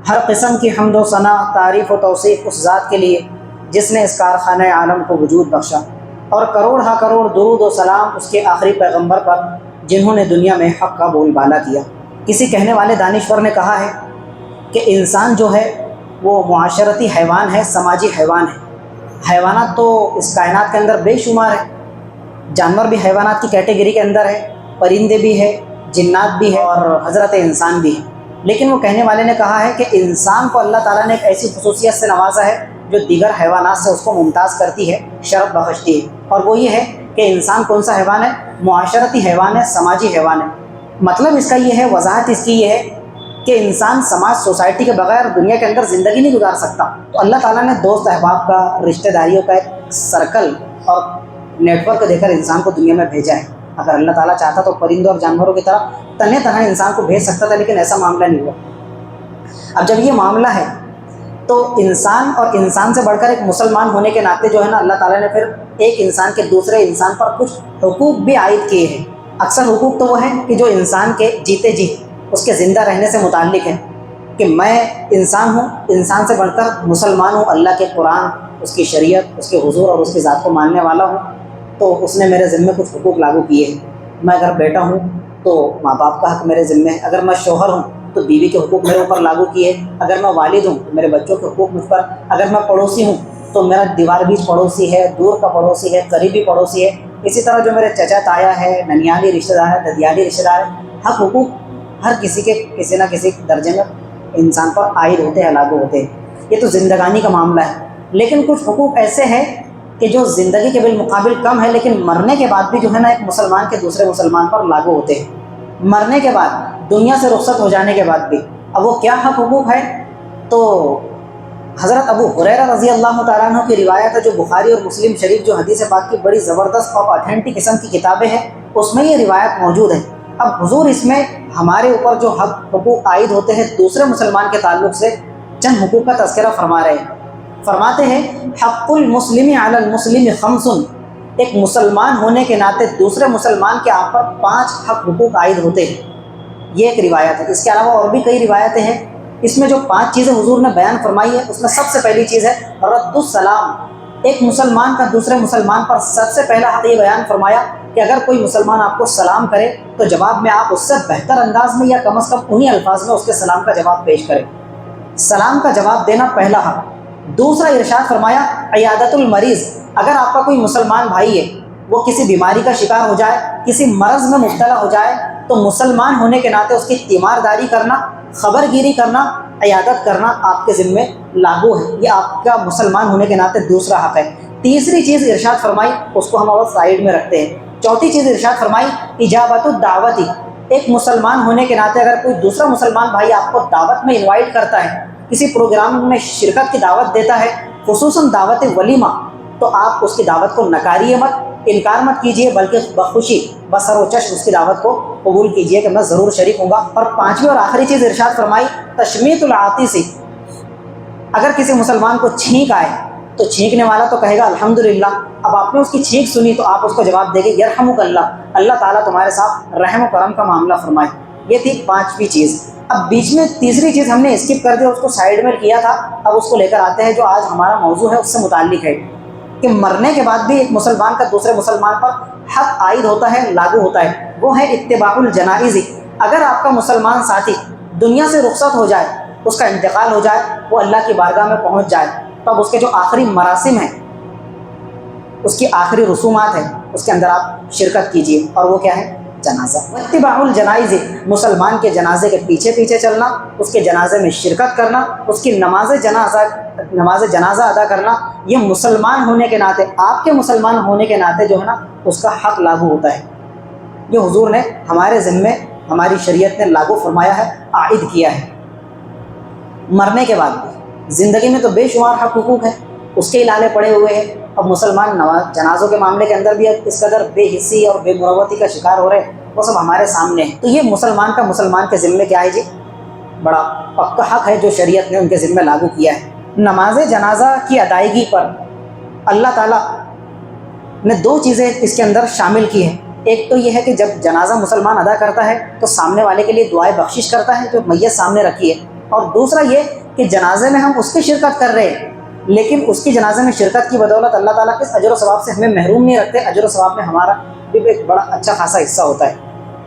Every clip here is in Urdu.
ہر قسم کی حمد و ثنا، تعریف و توصیف اس ذات کے لیے جس نے اس کارخانہ عالم کو وجود بخشا، اور کروڑ ہا کروڑ درود و سلام اس کے آخری پیغمبر پر جنہوں نے دنیا میں حق کا بول بالا کیا۔ کسی کہنے والے دانشور نے کہا ہے کہ انسان جو ہے وہ معاشرتی حیوان ہے، سماجی حیوان ہے۔ حیوانات تو اس کائنات کے اندر بے شمار ہے، جانور بھی حیوانات کی کیٹیگری کے اندر ہے، پرندے بھی ہے، جنات بھی ہے، اور حضرت انسان بھی ہے۔ لیکن وہ کہنے والے نے کہا ہے کہ انسان کو اللہ تعالیٰ نے ایک ایسی خصوصیت سے نوازا ہے جو دیگر حیوانات سے اس کو ممتاز کرتی ہے، شرف بخشتی ہے، اور وہ یہ ہے کہ انسان کون سا حیوان ہے؟ معاشرتی حیوان ہے، سماجی حیوان ہے۔ مطلب اس کا یہ ہے، وضاحت اس کی یہ ہے کہ انسان سماج، سوسائٹی کے بغیر دنیا کے اندر زندگی نہیں گزار سکتا۔ تو اللہ تعالیٰ نے دوست احباب کا، رشتہ داریوں کا ایک سرکل اور نیٹ ورک دے کر انسان کو دنیا میں بھیجا ہے۔ اگر اللہ تعالیٰ چاہتا تو پرندوں اور جانوروں کی طرح تنہے تنہا انسان کو بھیج سکتا تھا، لیکن ایسا معاملہ نہیں ہوا۔ اب جب یہ معاملہ ہے تو انسان اور انسان سے بڑھ کر ایک مسلمان ہونے کے ناطے جو ہے نا، اللہ تعالیٰ نے پھر ایک انسان کے دوسرے انسان پر کچھ حقوق بھی عائد کیے ہیں۔ اکثر حقوق تو وہ ہیں کہ جو انسان کے جیتے جی اس کے زندہ رہنے سے متعلق ہیں، کہ میں انسان ہوں، انسان سے بڑھ کر مسلمان ہوں، اللہ کے قرآن، اس کی شریعت، اس کے حضور اور اس کی ذات کو ماننے والا ہوں، تو اس نے میرے ذمے کچھ حقوق لاگو کیے ہیں۔ میں اگر بیٹا ہوں تو ماں باپ کا حق میرے ذمے ہے، اگر میں شوہر ہوں تو بیوی کے حقوق میرے اوپر لاگو کیے، اگر میں والد ہوں تو میرے بچوں کے حقوق مجھ پر، اگر میں پڑوسی ہوں تو میرا دیوار بیچ پڑوسی ہے، دور کا پڑوسی ہے، قریبی پڑوسی ہے، اسی طرح جو میرے چچا تایا ہے، ننیالی رشتہ دار ہے، ددیالی رشتہ دار ہے، حق حقوق ہر کسی کے کسی نہ کسی درجے میں انسان پر عائد ہوتے ہیں، لاگو ہوتے ہیں۔ یہ تو زندگانی کا معاملہ ہے۔ لیکن کچھ حقوق ایسے ہیں کہ جو زندگی کے بالمقابل کم ہے، لیکن مرنے کے بعد بھی جو ہے نا ایک مسلمان کے دوسرے مسلمان پر لاگو ہوتے ہیں۔ مرنے کے بعد، دنیا سے رخصت ہو جانے کے بعد بھی۔ اب وہ کیا حق حقوق ہے؟ تو حضرت ابو ہریرہ رضی اللہ تعالیٰ عنہ کی روایت ہے، جو بخاری اور مسلم شریف جو حدیث پاک کی بڑی زبردست اور آتھینٹک قسم کی کتابیں ہیں، اس میں یہ روایت موجود ہے۔ اب حضور اس میں ہمارے اوپر جو حق حقوق عائد ہوتے ہیں دوسرے مسلمان کے تعلق سے، چند حقوق کا تذکرہ فرما رہے ہیں۔ فرماتے ہیں حق المسلم علی المسلم خمس، ایک مسلمان ہونے کے ناطے دوسرے مسلمان کے آپ پر 5 حق حقوق عائد ہوتے ہیں۔ یہ ایک روایت ہے۔ اس کے علاوہ اور بھی کئی روایتیں ہیں۔ اس میں جو 5 چیزیں حضور نے بیان فرمائی ہے، اس میں سب سے پہلی چیز ہے رد السلام۔ ایک مسلمان کا دوسرے مسلمان پر سب سے پہلا حق یہ بیان فرمایا کہ اگر کوئی مسلمان آپ کو سلام کرے تو جواب میں آپ اس سے بہتر انداز میں یا کم از کم انہی الفاظ میں اس کے سلام کا جواب پیش کریں۔ سلام کا جواب دینا پہلا حق۔ دوسرا ارشاد فرمایا عیادت المریض، اگر آپ کا کوئی مسلمان بھائی ہے، وہ کسی بیماری کا شکار ہو جائے، کسی مرض میں مبتلا ہو جائے، تو مسلمان ہونے کے ناطے اس کی تیمارداری کرنا، خبر گیری کرنا، عیادت کرنا آپ کے ذمے لاگو ہے۔ یہ آپ کا مسلمان ہونے کے ناطے دوسرا حق ہے۔ تیسری چیز ارشاد فرمائی، اس کو ہم اور سائڈ میں رکھتے ہیں۔ چوتھی چیز ارشاد فرمائی اجابت الدعوتی، ایک مسلمان ہونے کے ناطے اگر کوئی دوسرا مسلمان بھائی آپ کو دعوت میں انوائٹ کرتا ہے، کسی پروگرام میں شرکت کی دعوت دیتا ہے، خصوصاً دعوت ولیمہ، تو آپ اس کی دعوت کو نکاریے مت، انکار مت کیجیے، بلکہ بخوشی بسر و چشم اس کی دعوت کو قبول کیجیے کہ میں ضرور شریک ہوں گا۔ اور پانچویں اور آخری چیز ارشاد فرمائی تشمیت العاطسی، اگر کسی مسلمان کو چھینک آئے تو چھینکنے والا تو کہے گا الحمدللہ، اب آپ نے اس کی چھینک سنی تو آپ اس کو جواب دے گے یرحمک اللہ، اللہ تعالیٰ تمہارے ساتھ رحم و کرم کا معاملہ فرمائے۔ یہ تھی 5ویں چیز۔ اب بیچ میں تیسری چیز ہم نے اسکپ کر دیا، اس کو سائیڈ میں کیا تھا، اب اس کو لے کر آتے ہیں جو آج ہمارا موضوع ہے، اس سے متعلق ہے کہ مرنے کے بعد بھی ایک مسلمان کا دوسرے مسلمان پر حق عائد ہوتا ہے، لاگو ہوتا ہے، وہ ہے اتباع الجنائز۔ اگر آپ کا مسلمان ساتھی دنیا سے رخصت ہو جائے، اس کا انتقال ہو جائے، وہ اللہ کی بارگاہ میں پہنچ جائے، تب اس کے جو آخری مراسم ہیں، اس کی آخری رسومات ہیں، اس کے اندر آپ شرکت کیجیے، اور وہ کیا ہے؟ جنازہ۔ اتباع الجنائز، مسلمان کے جنازے کے پیچھے پیچھے چلنا، اس کے جنازے میں شرکت کرنا، اس کی نماز جنازہ ادا کرنا، یہ مسلمان ہونے کے ناطے، آپ کے مسلمان ہونے کے ناطے جو ہے نا، اس کا حق لاگو ہوتا ہے۔ یہ حضور نے ہمارے ذمے، ہماری شریعت نے لاگو فرمایا ہے، عائد کیا ہے۔ مرنے کے بعد بھی زندگی میں تو بے شمار حق حقوق ہیں، اس کے لالے پڑے ہوئے ہیں۔ اب مسلمان جنازوں کے معاملے کے اندر بھی اس قدر بے حسی اور بے مروتی کا شکار ہو رہے ہیں، وہ سب ہمارے سامنے ہیں۔ تو یہ مسلمان کا مسلمان کے ذمے کیا ہے جی؟ بڑا پکا حق ہے جو شریعت نے ان کے ذمے لاگو کیا ہے۔ نماز جنازہ کی ادائیگی پر اللہ تعالیٰ نے 2 چیزیں اس کے اندر شامل کی ہیں۔ ایک تو یہ ہے کہ جب جنازہ مسلمان ادا کرتا ہے تو سامنے والے کے لیے دعائے بخشش کرتا ہے، جو میت سامنے رکھی ہے، اور دوسرا یہ کہ جنازے میں ہم اس کی شرکت کر رہے ہیں، لیکن اس کی جنازے میں شرکت کی بدولت اللہ تعالیٰ کس اجر و ثواب سے ہمیں محروم نہیں رکھتے، اجر و ثواب میں ہمارا بھی ایک بڑا اچھا خاصا حصہ ہوتا ہے۔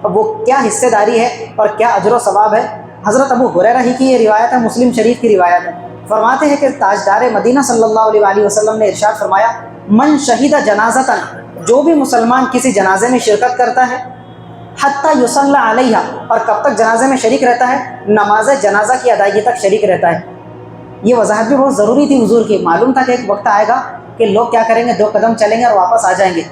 اب وہ کیا حصے داری ہے اور کیا اجر و ثواب ہے؟ حضرت ابو ہریرہ ہی کی یہ روایت ہے، مسلم شریف کی روایت ہے۔ فرماتے ہیں کہ تاجدار مدینہ صلی اللہ علیہ وآلہ وسلم نے ارشاد فرمایا، من شہید جنازتاً، جو بھی مسلمان کسی جنازے میں شرکت کرتا ہے، حتی یصلی علیہا، اور کب تک جنازے میں شریک رہتا ہے؟ نماز جنازہ کی ادائیگی تک شریک رہتا ہے۔ یہ وضاحت بھی بہت ضروری تھی حضور کی، معلوم تھا کہ ایک وقت آئے گا کہ لوگ کیا کریں گے، 2 قدم چلیں گے اور واپس آ جائیں گے،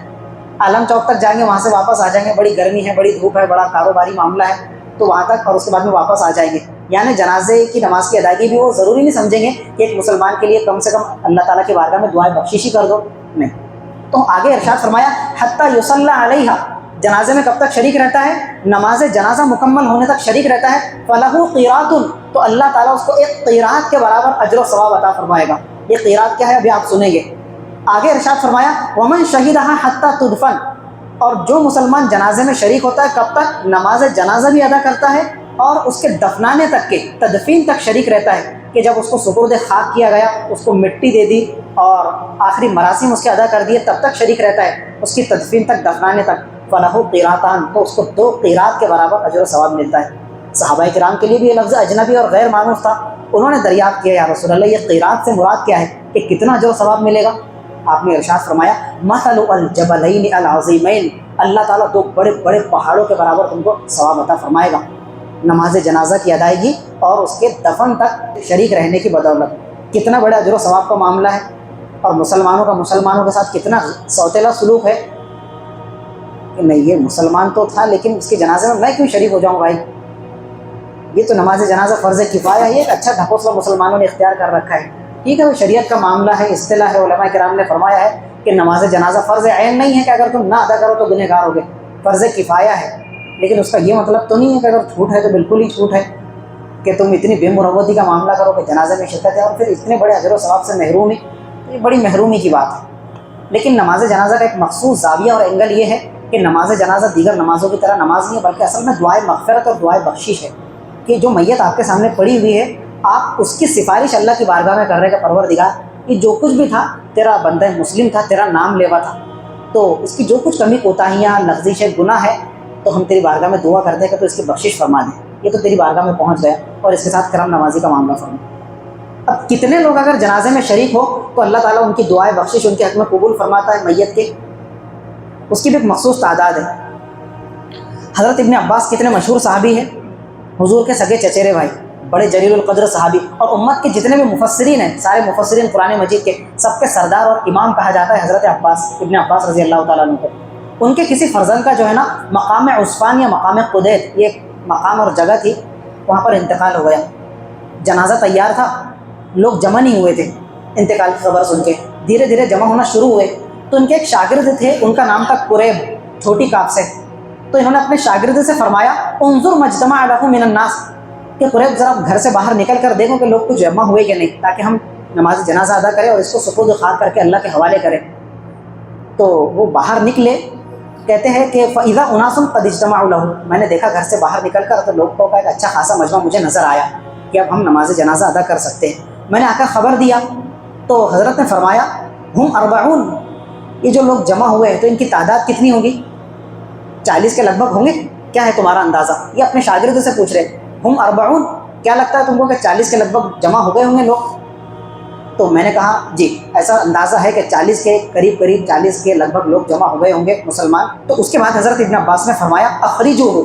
عالم چوک تک جائیں گے، وہاں سے واپس آ جائیں گے، بڑی گرمی ہے، بڑی دھوپ ہے، بڑا کاروباری معاملہ ہے، تو وہاں تک، اور اس کے بعد میں واپس آ جائیں گے۔ یعنی جنازے کی نماز کی ادائیگی بھی وہ ضروری نہیں سمجھیں گے کہ ایک مسلمان کے لیے کم سے کم اللہ تعالیٰ کی بارگاہ میں دعائیں بخشش کر دو، نہیں۔ تو آگے ارشاد فرمایا، حتی یصلی علیہا، جنازے میں کب تک شریک رہتا ہے؟ نماز جنازہ مکمل ہونے تک شریک رہتا ہے، فلہ قیراط، تو اللہ تعالیٰ اس کو ایک قیراط کے برابر اجر و ثواب عطا فرمائے گا۔ یہ قیراط کیا ہے ابھی آپ سنیں گے۔ آگے ارشاد فرمایا، ومن شہدھا حتی تدفن، اور جو مسلمان جنازے میں شریک ہوتا ہے کب تک؟ نماز جنازہ بھی ادا کرتا ہے اور اس کے دفنانے تک کے، تدفین تک شریک رہتا ہے، کہ جب اس کو سپرد خاک کیا گیا، اس کو مٹی دے دی اور آخری مراسم اس کے ادا کر دیے، تب تک شریک رہتا ہے، اس کی تدفین تک، دفنانے تک، فلہ قیراطان، تو اس کو 2 قیراط کے برابر اجر و ثواب ملتا ہے۔ صحابہ کرام کے لیے بھی یہ لفظ اجنبی اور غیر معروف تھا، انہوں نے دریافت کیا، یا رسول اللہ یہ قیراط سے مراد کیا ہے، کہ کتنا اجر و ثواب ملے گا؟ آپ نے ارشاد فرمایا، مثل الجبلین العظیمین، اللہ تعالیٰ 2 بڑے بڑے پہاڑوں کے برابر تم کو ثواب عطا فرمائے گا، نماز جنازہ کی ادائیگی اور اس کے دفن تک شریک رہنے کی بدولت۔ کتنا بڑا اجر و ثواب کا معاملہ ہے، اور مسلمانوں کا مسلمانوں کے ساتھ کتنا سوتیلا سلوک ہے کہ نہیں، یہ مسلمان تو تھا لیکن اس کے جنازے میں کیوں شریک ہو جاؤں بھائی؟ یہ تو نماز جنازہ فرض کفایہ ہے، ایک اچھا ڈھکوسلا مسلمانوں نے اختیار کر رکھا ہے۔ ٹھیک ہے، وہ شریعت کا معاملہ ہے، اصطلاح ہے، علماء کرام نے فرمایا ہے کہ نماز جنازہ فرض عین نہیں ہے کہ اگر تم نہ ادا کرو تو گنہ گار ہوگے، فرض کفایہ ہے، لیکن اس کا یہ مطلب تو نہیں ہے کہ اگر چھوٹ ہے تو بالکل ہی چھوٹ ہے، کہ تم اتنی بے مروتی کا معاملہ کرو کہ جنازے میں شرکت ہے اور پھر اتنے بڑے اجر و ثواب سے محرومی، یہ بڑی محرومی کی بات ہے۔ لیکن نماز جنازہ کا ایک مخصوص زاویہ اور اینگل یہ ہے کہ نماز جنازہ دیگر نمازوں کی طرح نماز نہیں ہے، بلکہ اصل میں دعائے مغفرت اور دعائے بخشش ہے، کہ جو میت آپ کے سامنے پڑی ہوئی ہے، آپ اس کی سفارش اللہ کی بارگاہ میں کر رہے کہ پروردگار، یہ جو کچھ بھی تھا تیرا بندہ مسلم تھا، تیرا نام لیوا تھا، تو اس کی جو کچھ کمی کوتاہیاں، لغزش، گناہ ہے، تو ہم تیری بارگاہ میں دعا کرتے ہیں کہ تو اس کی بخشش فرما دیں، یہ تو تیری بارگاہ میں پہنچ گیا، اور اس کے ساتھ کرم نوازی کا معاملہ فرما۔ اب کتنے لوگ اگر جنازے میں شریک ہو تو اللہ تعالیٰ ان کی دعائیں بخشش ان کے حق میں قبول فرماتا ہے، میت کے، اس کی بھی ایک مخصوص تعداد ہے۔ حضرت ابن عباس کتنے مشہور صحابی ہیں، حضور کے سگے چچیرے بھائی، بڑے جلیل القدر صحابی، اور امت کے جتنے بھی مفسرین ہیں، سارے مفسرین قرآن مجید کے، سب کے سردار اور امام کہا جاتا ہے حضرت عباس، ابن عباس رضی اللہ تعالیٰ عنہ کو۔ ان کے کسی فرزند کا جو ہے نا مقام عصفان یا مقام قدید، یہ ایک مقام اور جگہ تھی، وہاں پر انتقال ہو گیا، جنازہ تیار تھا، لوگ جمع نہیں ہوئے تھے، انتقال کی خبر سن کے دھیرے دھیرے جمع ہونا شروع ہوئے، تو ان کے ایک شاگرد تھے، ان کا نام تھا قریب، چھوٹی کاف سے، تو انہوں نے اپنے شاگرد سے فرمایا، انظر مجتمع لہ من الناس، کہ قریب ذرا گھر سے باہر نکل کر دیکھو کہ لوگ کچھ جمع ہوئے کہ نہیں، تاکہ ہم نماز جنازہ ادا کریں اور اس کو سپرد خاک کر کے اللہ کے حوالے کریں۔ تو وہ باہر نکلے، کہتے ہیں کہ فَإِذَا أُنَاسٌ قَدْ اجْتَمَعُوا لَهُ، میں نے دیکھا گھر سے باہر نکل کر تو لوگوں کا ایک اچھا خاصا مجمع مجھے نظر آیا کہ اب ہم نماز جنازہ ادا کر سکتے ہیں۔ میں نے آ کر خبر دیا تو حضرت نے فرمایا، ہم 40، یہ جو لوگ جمع ہوئے ہیں تو ان کی تعداد کتنی ہوگی؟ 40 کے لگ بھگ ہوں گے، کیا ہے تمہارا اندازہ؟ یہ اپنے شاگرد سے پوچھ رہے، ہم 40، کیا لگتا ہے تم کو کہ 40 کے لگ بھگ جمع ہو گئے ہوں گے لوگ؟ تو میں نے کہا جی ایسا اندازہ ہے کہ 40 کے قریب 40 کے لگ بھگ لوگ جمع ہو گئے ہوں گے مسلمان۔ تو اس کے بعد حضرت ابن عباس نے فرمایا، اخرجوہ،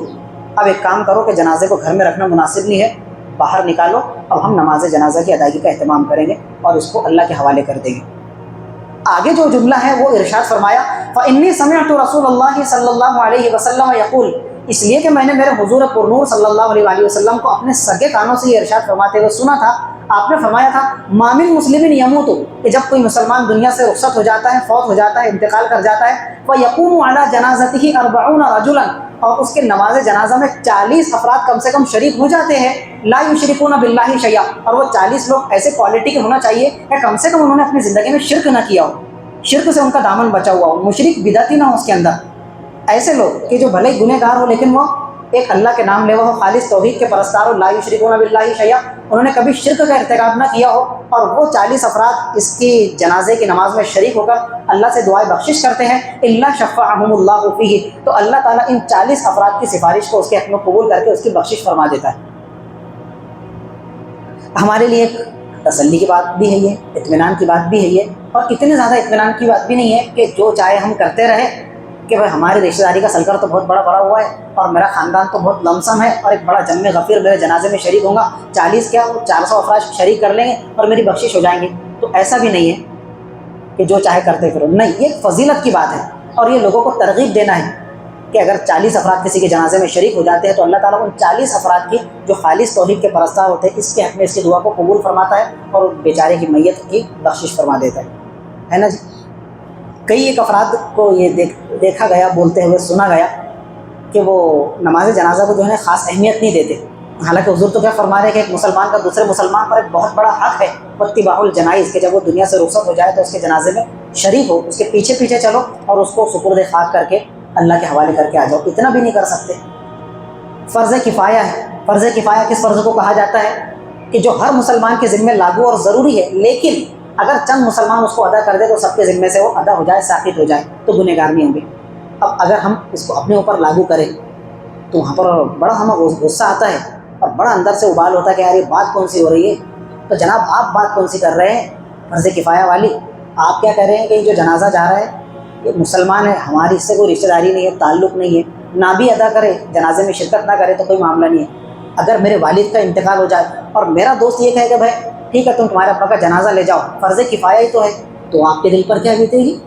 اب ایک کام کرو کہ جنازے کو گھر میں رکھنا مناسب نہیں ہے، باہر نکالو، اب ہم نماز جنازہ کی ادائیگی کا اہتمام کریں گے اور اس کو اللہ کے حوالے کر دیں گے۔ آگے جو جملہ ہے وہ ارشاد فرمایا، فَإِنِّي سَمِعْتُ رَسُولَ اللَّهِ صلی اللہ علیہ وسلم یقول، اس لیے کہ میں نے میرے حضور پرنور صلی اللہ علیہ وآلہ وسلم کو اپنے سگے کانوں سے یہ ارشاد فرماتے ہوئے سنا تھا۔ آپ نے فرمایا تھا، مَا مِن مُسْلِمٍ يَمُوتُ، کہ جب کوئی مسلمان دنیا سے رخصت ہو جاتا ہے، فوت ہو جاتا ہے، انتقال کر جاتا ہے، وَيَقُومُ عَلَى جَنَازَتِهِ 40 رَجُلًا، اور اس کے نماز جنازہ میں 40 افراد کم سے کم شریک ہو جاتے ہیں، لا یشرکون باللہ شیئا، اور وہ 40 لوگ ایسے کوالٹی کے ہونا چاہیے کہ کم سے کم انہوں نے اپنی زندگی میں شرک نہ کیا ہو، شرک سے ان کا دامن بچا ہوا ہو، مشرک بدعتی نہ ہو اس کے اندر، ایسے لوگ کہ جو بھلے ہی گنہ گار ہو لیکن وہ ایک اللہ کے نام لیوا ہو، خالص توحید کے پرستار ہو، لا یشرکون باللہ شیئا، انہوں نے کبھی شرک کا ارتکاب نہ کیا ہو، اور وہ 40 افراد اس کی جنازے کی نماز میں شریک ہو کر اللہ سے دعائیں بخشش کرتے ہیں، الا شفعہم اللہ فیہ، تو اللہ تعالیٰ ان 40 افراد کی سفارش کو اس کے حق میں قبول کر کے اس کی بخشش فرما دیتا ہے۔ ہمارے لیے ایک تسلی کی بات بھی ہے یہ، اطمینان کی بات بھی ہے یہ، اور اتنے زیادہ اطمینان کی بات بھی نہیں ہے کہ جو چاہے ہم کرتے رہیں کہ بھائی ہماری رشتہ داری کا سلسلہ تو بہت بڑا ہوا ہے، اور میرا خاندان تو بہت لمسم ہے، اور ایک بڑا جم غفیر میرے جنازے میں شریک ہوں گا، 40 کیا 400 افراد شریک کر لیں گے اور میری بخشش ہو جائیں گے۔ تو ایسا بھی نہیں ہے کہ جو چاہے کرتے پھرو، نہیں، یہ ایک فضیلت کی بات ہے، اور یہ لوگوں کو ترغیب دینا ہے کہ اگر 40 افراد کسی کے جنازے میں شریک ہو جاتے ہیں تو اللہ تعالیٰ ان 40 افراد کی جو خالص توحید کے پرستار ہوتے ہیں اس کے حق میں اس کی دعا کو قبول فرماتا ہے اور بیچارے کی میت کی بخشش فرما دیتا ہے نا جی۔ کئی ایک افراد کو یہ دیکھا گیا، بولتے ہوئے سنا گیا کہ وہ نماز جنازہ کو جو ہے خاص اہمیت نہیں دیتے، حالانکہ حضور تو کیا فرما رہے ہیں کہ ایک مسلمان کا دوسرے مسلمان پر ایک بہت بڑا حق ہے، اتباع الجنائز، کہ جب وہ دنیا سے رخصت ہو جائے تو اس کے جنازے میں شریک ہو، اس کے پیچھے پیچھے چلو اور اس کو سپرد خاک کر کے اللہ کے حوالے کر کے آ جاؤ۔ اتنا بھی نہیں کر سکتے۔ فرض کفایہ ہے۔ فرض کفایہ کس فرض کو کہا جاتا ہے؟ کہ جو ہر مسلمان کے ذمہ لاگو اور ضروری ہے، لیکن اگر چند مسلمان اس کو ادا کر دے تو سب کے ذمے سے وہ ادا ہو جائے، ساقط ہو جائے، تو گنہگار نہیں ہوں گے۔ اب اگر ہم اس کو اپنے اوپر لاگو کریں تو وہاں پر بڑا ہمیں غصہ آتا ہے اور بڑا اندر سے ابال ہوتا ہے کہ یار یہ بات کون سی ہو رہی ہے۔ تو جناب آپ بات کون سی کر رہے ہیں فرض کفایہ والی؟ آپ کیا کہہ رہے ہیں کہ جو جنازہ جا رہا ہے یہ مسلمان ہے، ہماری اس سے کوئی رشتہ داری نہیں ہے، تعلق نہیں ہے، نہ بھی ادا کرے، جنازے میں شرکت نہ کرے تو کوئی معاملہ نہیں ہے۔ اگر میرے والد کا انتقال ہو جائے اور میرا دوست یہ کہے کہ بھائی ٹھیک ہے تم تمہارے ابا کا جنازہ لے جاؤ، فرض کفایہ ہی تو ہے، تو آپ کے دل پر کیا بیتے گی؟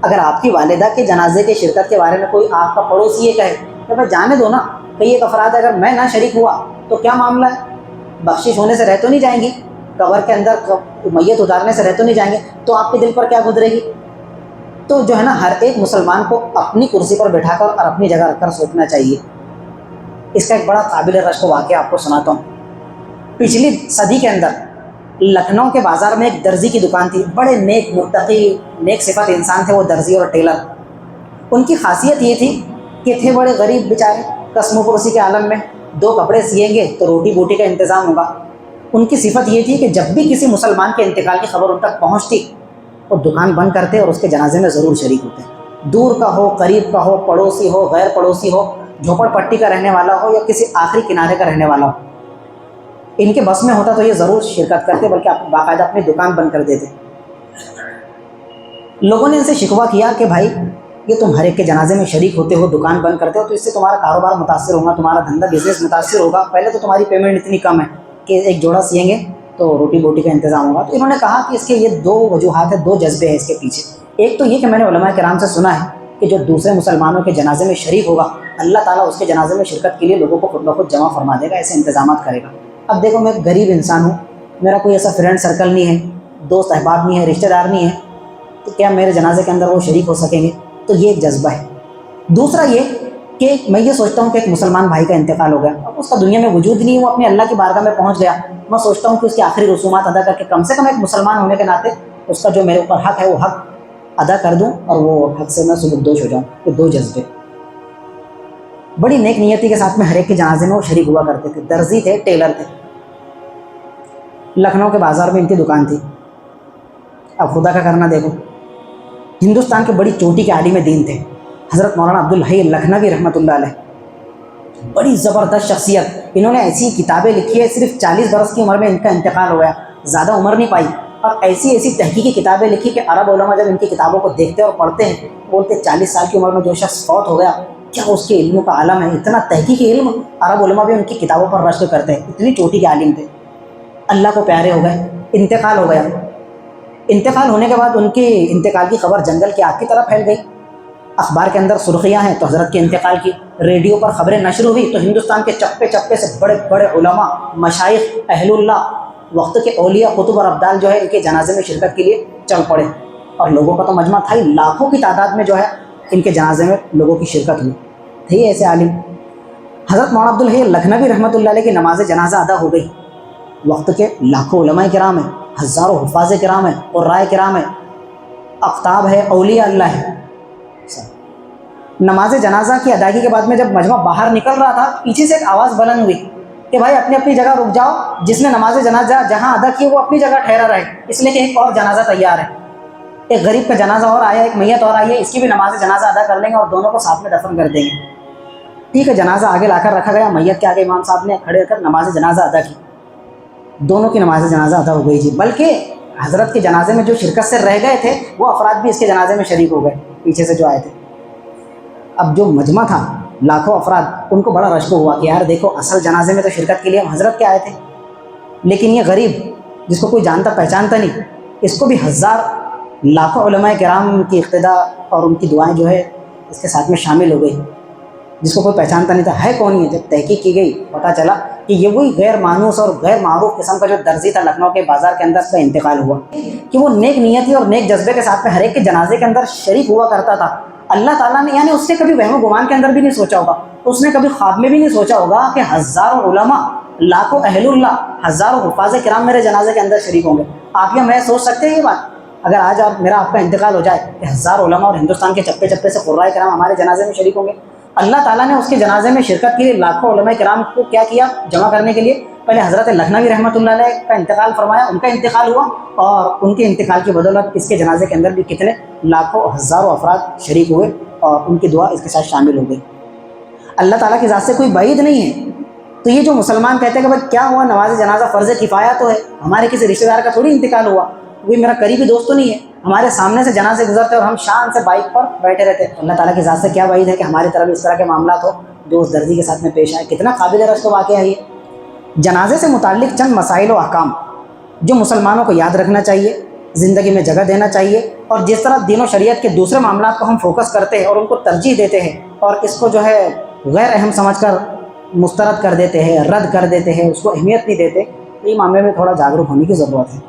اگر آپ کی والدہ کے جنازے کے شرکت کے بارے میں کوئی آپ کا پڑوسی یہ کہے کہ بھائی جانے دو نا، کئی ایک افراد اگر میں نہ شریک ہوا تو کیا معاملہ ہے، بخشش ہونے سے رہ تو نہیں جائیں گی، قبر کے اندر میت اتارنے سے رہ تو نہیں جائیں گے، تو آپ کے دل پر کیا گزرے گی؟ تو جو ہے نا ہر ایک مسلمان کو اپنی کرسی پر بٹھا کر اور اپنی جگہ رکھ کر سوچنا چاہیے۔ اس کا ایک بڑا قابل رشک واقعہ آپ کو سناتا ہوں۔ پچھلی صدی کے اندر لکھنؤ کے بازار میں ایک درزی کی دکان تھی، بڑے نیک متقی نیک صفت انسان تھے وہ درزی اور ٹیلر۔ ان کی خاصیت یہ تھی کہ تھے بڑے غریب بیچارے، قسم و پرسی کے عالم میں، 2 کپڑے سیئیں گے تو روٹی بوٹی کا انتظام ہوگا۔ ان کی صفت یہ تھی کہ جب بھی کسی مسلمان کے انتقال کی خبر ان تک پہنچتی وہ دکان بند کرتے اور اس کے جنازے میں ضرور شریک ہوتے، دور کا ہو، قریب کا ہو، پڑوسی ہو، غیر پڑوسی ہو، جھوپڑ پٹی کا رہنے والا ہو یا کسی آخری کنارے کا رہنے والا ہو، ان کے بس میں ہوتا تو یہ ضرور شرکت کرتے، بلکہ باقاعدہ اپنی دکان بند کر دیتے۔ لوگوں نے ان سے شکوہ کیا کہ بھائی یہ تم ہر ایک کے جنازے میں شریک ہوتے ہو، دکان بند کرتے ہو، تو اس سے تمہارا کاروبار متاثر ہوگا، تمہارا دھندا بزنس متاثر ہوگا، پہلے تو تمہاری پیمنٹ اتنی کم ہے کہ ایک جوڑا سیئیں گے تو روٹی بوٹی کا انتظام ہوگا۔ تو انہوں نے کہا کہ اس کے یہ 2 وجوہات ہیں، 2 جذبے ہیں اس کے پیچھے۔ ایک تو یہ کہ میں نے علماء کرام سے سنا ہے کہ جو دوسرے مسلمانوں کے جنازے میں شریک ہوگا اللہ تعالیٰ اس کے جنازے میں شرکت کے لیے لوگوں کو خود بخود جمع فرما دے گا، ایسے انتظامات کرے گا۔ اب دیکھو میں ایک غریب انسان ہوں، میرا کوئی ایسا فرینڈ سرکل نہیں ہے، دوست احباب نہیں ہے، رشتہ دار نہیں ہے، تو کیا میرے جنازے کے اندر وہ شریک ہو سکیں گے؟ تو یہ ایک جذبہ ہے۔ دوسرا یہ کہ میں یہ سوچتا ہوں کہ ایک مسلمان بھائی کا انتقال ہو گیا، اب اس کا دنیا میں وجود نہیں ہے، وہ اپنے اللہ کی بارگاہ میں پہنچ گیا، میں سوچتا ہوں کہ اس کی آخری رسومات ادا کر کے کم سے کم ایک مسلمان ہونے کے ناطے اس کا جو میرے اوپر حق ہے وہ حق ادا کر دوں اور وہ حق سے میں سبکدوش ہو جاؤں۔ یہ 2 جذبے بڑی نیک نیتی کے ساتھ میں ہر ایک کے جنازے میں وہ شریک ہوا کرتے تھے، درزی تھے، ٹیلر تھے، لکھنؤ کے بازار میں ان کی دکان تھی۔ اب خدا کا کرنا دیکھو، ہندوستان کے بڑی چوٹی کے عالم دین تھے حضرت مولانا عبدالحی لکھنوی رحمۃ اللہ علیہ، بڑی زبردست شخصیت۔ انہوں نے ایسی کتابیں لکھی ہے، صرف 40 برس کی عمر میں ان کا انتقال ہو گیا، زیادہ عمر نہیں پائی، اور ایسی تحقیقی کتابیں لکھی کہ عرب علماء جب ان کی کتابوں کو دیکھتے اور پڑھتے ہیں بولتے 40 سال کی عمر میں جو شخص فوت ہو گیا کیا اس کے علم کا عالم ہے، اتنا تحقیقی علم عرب علماء بھی ان کی کتابوں پر رشک کرتے ہیں، اتنی چوٹی کے عالم تھے، اللہ کو پیارے ہو گئے، انتقال ہو گیا۔ انتقال ہونے کے بعد ان کے انتقال کی خبر جنگل کی آگ کی طرح پھیل گئی، اخبار کے اندر سرخیاں ہیں تو حضرت کے انتقال کی، ریڈیو پر خبریں نشر ہوئی تو ہندوستان کے چپے چپے سے بڑے بڑے علماء، مشائخ، اہل اللہ، وقت کے اولیاء، قطب اور ابدال جو ہے ان کے جنازے میں شرکت کے لیے چل پڑے، اور لوگوں کا تو مجمع تھا ہی، لاکھوں کی تعداد میں جو ہے ان کے جنازے میں لوگوں کی شرکت ہوئی تھی۔ ایسے عالم حضرت مولانا عبدالحی لکھنوی رحمۃ اللہ علیہ کی نماز جنازہ ادا ہو گئی، وقت کے لاکھوں علماء کرام ہیں، ہزاروں حفاظ کرام ہیں، قراء کرام ہیں، اقطاب ہے، اولیاء اللہ ہے۔ نماز جنازہ کی ادائیگی کے بعد میں جب مجمع باہر نکل رہا تھا پیچھے سے ایک آواز بلند ہوئی کہ بھائی اپنی اپنی جگہ رک جاؤ، جس نے نماز جنازہ جہاں ادا کی وہ اپنی جگہ ٹھہرا رہے، اس لیے کہ ایک اور جنازہ تیار ہے، ایک غریب کا جنازہ اور آیا، ایک میت اور آئی ہے، اس کی بھی نماز جنازہ ادا کر لیں گے اور دونوں کو ساتھ میں دفن کر دیں گے۔ ٹھیک ہے، جنازہ آگے لا کر رکھا گیا، میت کے آگے امام صاحب نے کھڑے کر نماز جنازہ ادا کی، دونوں کی نماز جنازہ ادا ہو گئی جی۔ بلکہ حضرت کے جنازے میں جو شرکت سے رہ گئے تھے وہ افراد بھی اس کے جنازے میں شریک ہو گئے، پیچھے سے جو آئے تھے۔ اب جو مجمع تھا لاکھوں افراد، ان کو بڑا رشک ہوا کہ یار دیکھو اصل جنازے میں تو شرکت کے لیے ہم حضرت کے آئے تھے، لیکن یہ غریب جس کو کوئی جانتا پہچانتا نہیں، اس کو بھی ہزار لاکھوں علماء کرام کی اقتداء اور ان کی دعائیں جو ہے اس کے ساتھ میں شامل ہو گئی، جس کو کوئی پہچانتا نہیں تھا، ہے کون یہ؟ جب تحقیق کی گئی پتہ چلا کہ یہ وہی غیر مانوس اور غیر معروف قسم کا جو درزی تھا لکھنؤ کے بازار کے اندر، اس کا انتقال ہوا کہ وہ نیک نیتی اور نیک جذبے کے ساتھ میں ہر ایک کے جنازے کے اندر شریک ہوا کرتا تھا۔ اللہ تعالیٰ نے یعنی اس نے کبھی وہم و گمان کے اندر بھی نہیں سوچا ہوگا، اس نے کبھی خواب میں بھی نہیں سوچا ہوگا کہ ہزاروں علماء، لاکھوں اہل اللہ، ہزاروں حفاظ کرام میرے جنازے کے اندر شریک ہوں گے۔ آپ یا میں سوچ سکتے ہیں یہ بات؟ اگر آج آپ کا انتقال ہو جائے کہ ہزار علماء اور ہندوستان کے چپے چپے سے قرائے کرام ہمارے جنازے میں شریک ہوں گے۔ اللہ تعالیٰ نے اس کے جنازے میں شرکت کے لیے لاکھوں علماء کرام کو کیا کیا؟ جمع کرنے کے لیے پہلے حضرت لکھنوی رحمۃ اللہ علیہ کا انتقال فرمایا، ان کا انتقال ہوا، اور ان کے انتقال کی بدولت اس کے جنازے کے اندر بھی کتنے لاکھوں ہزاروں افراد شریک ہوئے اور ان کی دعا اس کے ساتھ شامل ہو گئی۔ اللہ تعالیٰ کی ذات سے کوئی بعید نہیں ہے۔ تو یہ جو مسلمان کہتے ہیں کہ بھائی کیا ہوا، نماز جنازہ فرض کفایہ تو ہے، ہمارے کسی رشتہ دار کا تھوڑی انتقال ہوا، کوئی میرا قریبی دوست تو نہیں ہے، ہمارے سامنے سے جنازے گزرتے اور ہم شان سے بائک پر بیٹھے رہتے۔ اللہ تعالیٰ کی ذات سے کیا بعید ہے کہ ہماری طرف اس طرح کے معاملات ہو جو اس درزی کے ساتھ میں پیش آئے۔ کتنا قابل رشک واقعہ ہے یہ۔ جنازے سے متعلق چند مسائل و احکام جو مسلمانوں کو یاد رکھنا چاہیے، زندگی میں جگہ دینا چاہیے، اور جس طرح دین و شریعت کے دوسرے معاملات کو ہم فوکس کرتے ہیں اور ان کو ترجیح دیتے ہیں اور اس کو جو ہے غیر اہم سمجھ کر مسترد کر دیتے ہیں، رد کر دیتے ہیں، اس کو اہمیت نہیں دیتے، یہ معاملے میں تھوڑا جاگرک ہونے کی ضرورت ہے۔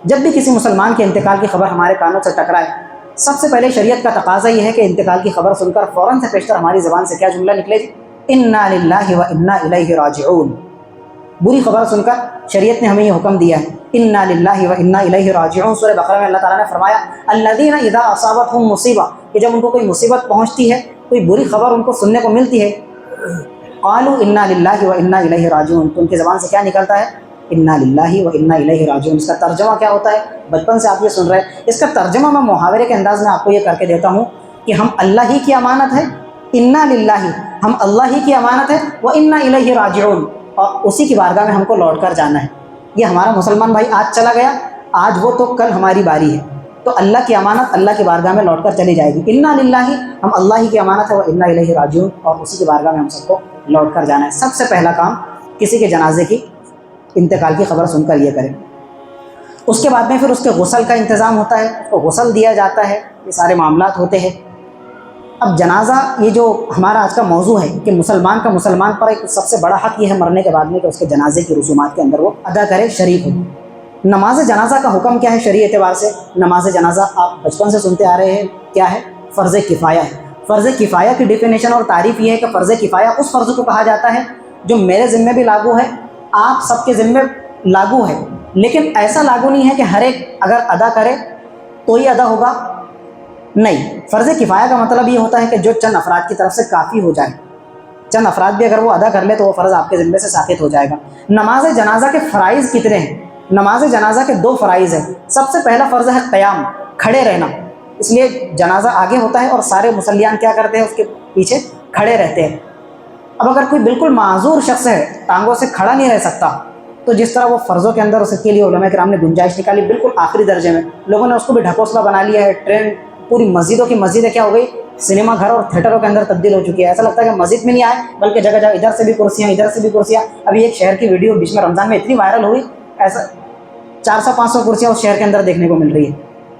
جب بھی کسی مسلمان کے انتقال کی خبر ہمارے کانوں سے ٹکرائے، سب سے پہلے شریعت کا تقاضا یہ ہے کہ انتقال کی خبر سن کر فوراً سے پیشتر ہماری زبان سے کیا جملہ نکلے؟ انا للہ و انا الیہ راجعون۔ بری خبر سن کر شریعت نے ہمیں یہ حکم دیا ہے، انا للہ و انا الیہ راجعون۔ سورہ بقرہ میں اللہ تعالیٰ نے فرمایا الذین اذا اصابتہم مصیبہ، کہ جب ان کو کوئی مصیبت پہنچتی ہے، کوئی بری خبر ان کو سننے کو ملتی ہے، قالوا انا للہ و انا الیہ راجعون، تو ان کی زبان سے کیا نکلتا ہے؟ انا للہ و انا الیہ راجعون۔ اس کا ترجمہ کیا ہوتا ہے؟ بچپن سے آپ یہ سن رہے ہیں، اس کا ترجمہ میں محاورے کے انداز میں آپ کو یہ کر کے دیتا ہوں کہ ہم اللہ ہی کی امانت ہے، انا للہ، ہم اللہ ہی کی امانت ہے، و انا الیہ راجعون، اور اسی کی بارگاہ میں ہم کو لوٹ کر جانا ہے۔ یہ ہمارا مسلمان بھائی آج چلا گیا، آج وہ تو کل ہماری باری ہے، تو اللہ کی امانت اللہ کی بارگاہ میں لوٹ کر چلی جائے گی۔ انا للہ، ہم اللہ ہی کی امانت ہے، و انا الیہ راجعون، اور اسی کی بارگاہ میں ہم سب کو لوٹ کر جانا ہے۔ سب سے پہلا کام کسی کے جنازے کی انتقال کی خبر سن کر یہ کریں۔ اس کے بعد میں پھر اس کے غسل کا انتظام ہوتا ہے، اس کو غسل دیا جاتا ہے، یہ سارے معاملات ہوتے ہیں۔ اب جنازہ یہ جو ہمارا آج کا موضوع ہے کہ مسلمان کا مسلمان پر ایک سب سے بڑا حق یہ ہے مرنے کے بعد میں کہ اس کے جنازے کی رسومات کے اندر وہ ادا کرے، شریک ہو۔ نماز جنازہ کا حکم کیا ہے شرعی اعتبار سے؟ نماز جنازہ آپ بچپن سے سنتے آ رہے ہیں، کیا ہے؟ فرض کفایہ ہے۔ فرض کفایہ کی ڈیفینیشن اور تعریف یہ ہے کہ فرض کفایہ اس فرض کو کہا جاتا ہے جو میرے ذمہ بھی لاگو ہے، آپ سب کے ذمہ لاگو ہے، لیکن ایسا لاگو نہیں ہے کہ ہر ایک اگر ادا کرے تو ہی ادا ہوگا، نہیں۔ فرض کفایہ کا مطلب یہ ہوتا ہے کہ جو چند افراد کی طرف سے کافی ہو جائے، چند افراد بھی اگر وہ ادا کر لے تو وہ فرض آپ کے ذمہ سے ساقط ہو جائے گا۔ نماز جنازہ کے فرائض کتنے ہیں؟ نماز جنازہ کے 2 فرائض ہیں۔ سب سے پہلا فرض ہے قیام، کھڑے رہنا، اس لیے جنازہ آگے ہوتا ہے اور سارے مصلیان کیا کرتے ہیں؟ اس کے پیچھے کھڑے رہتے ہیں۔ اب اگر کوئی بالکل معذور شخص ہے، ٹانگوں سے کھڑا نہیں رہ سکتا، تو جس طرح وہ فرضوں کے اندر اس کے لیے علماء کرام نے گنجائش نکالی بالکل آخری درجے میں، لوگوں نے اس کو بھی ڈھکوسلا بنا لیا ہے۔ ٹرین پوری مسجدوں کی مسجدیں کیا ہو گئی؟ سنیما گھر اور تھیٹروں کے اندر تبدیل ہو چکی ہے۔ ایسا لگتا ہے کہ مسجد میں نہیں آئے بلکہ جگہ جگہ ادھر سے بھی کرسیاں، ادھر سے بھی کرسیاں۔ ابھی ایک شہر کی ویڈیو بیچ میں رمضان میں اتنی وائرل ہوئی، ایسا 400-500 کرسیاں اس شہر کے اندر دیکھنے کو مل رہی ہے۔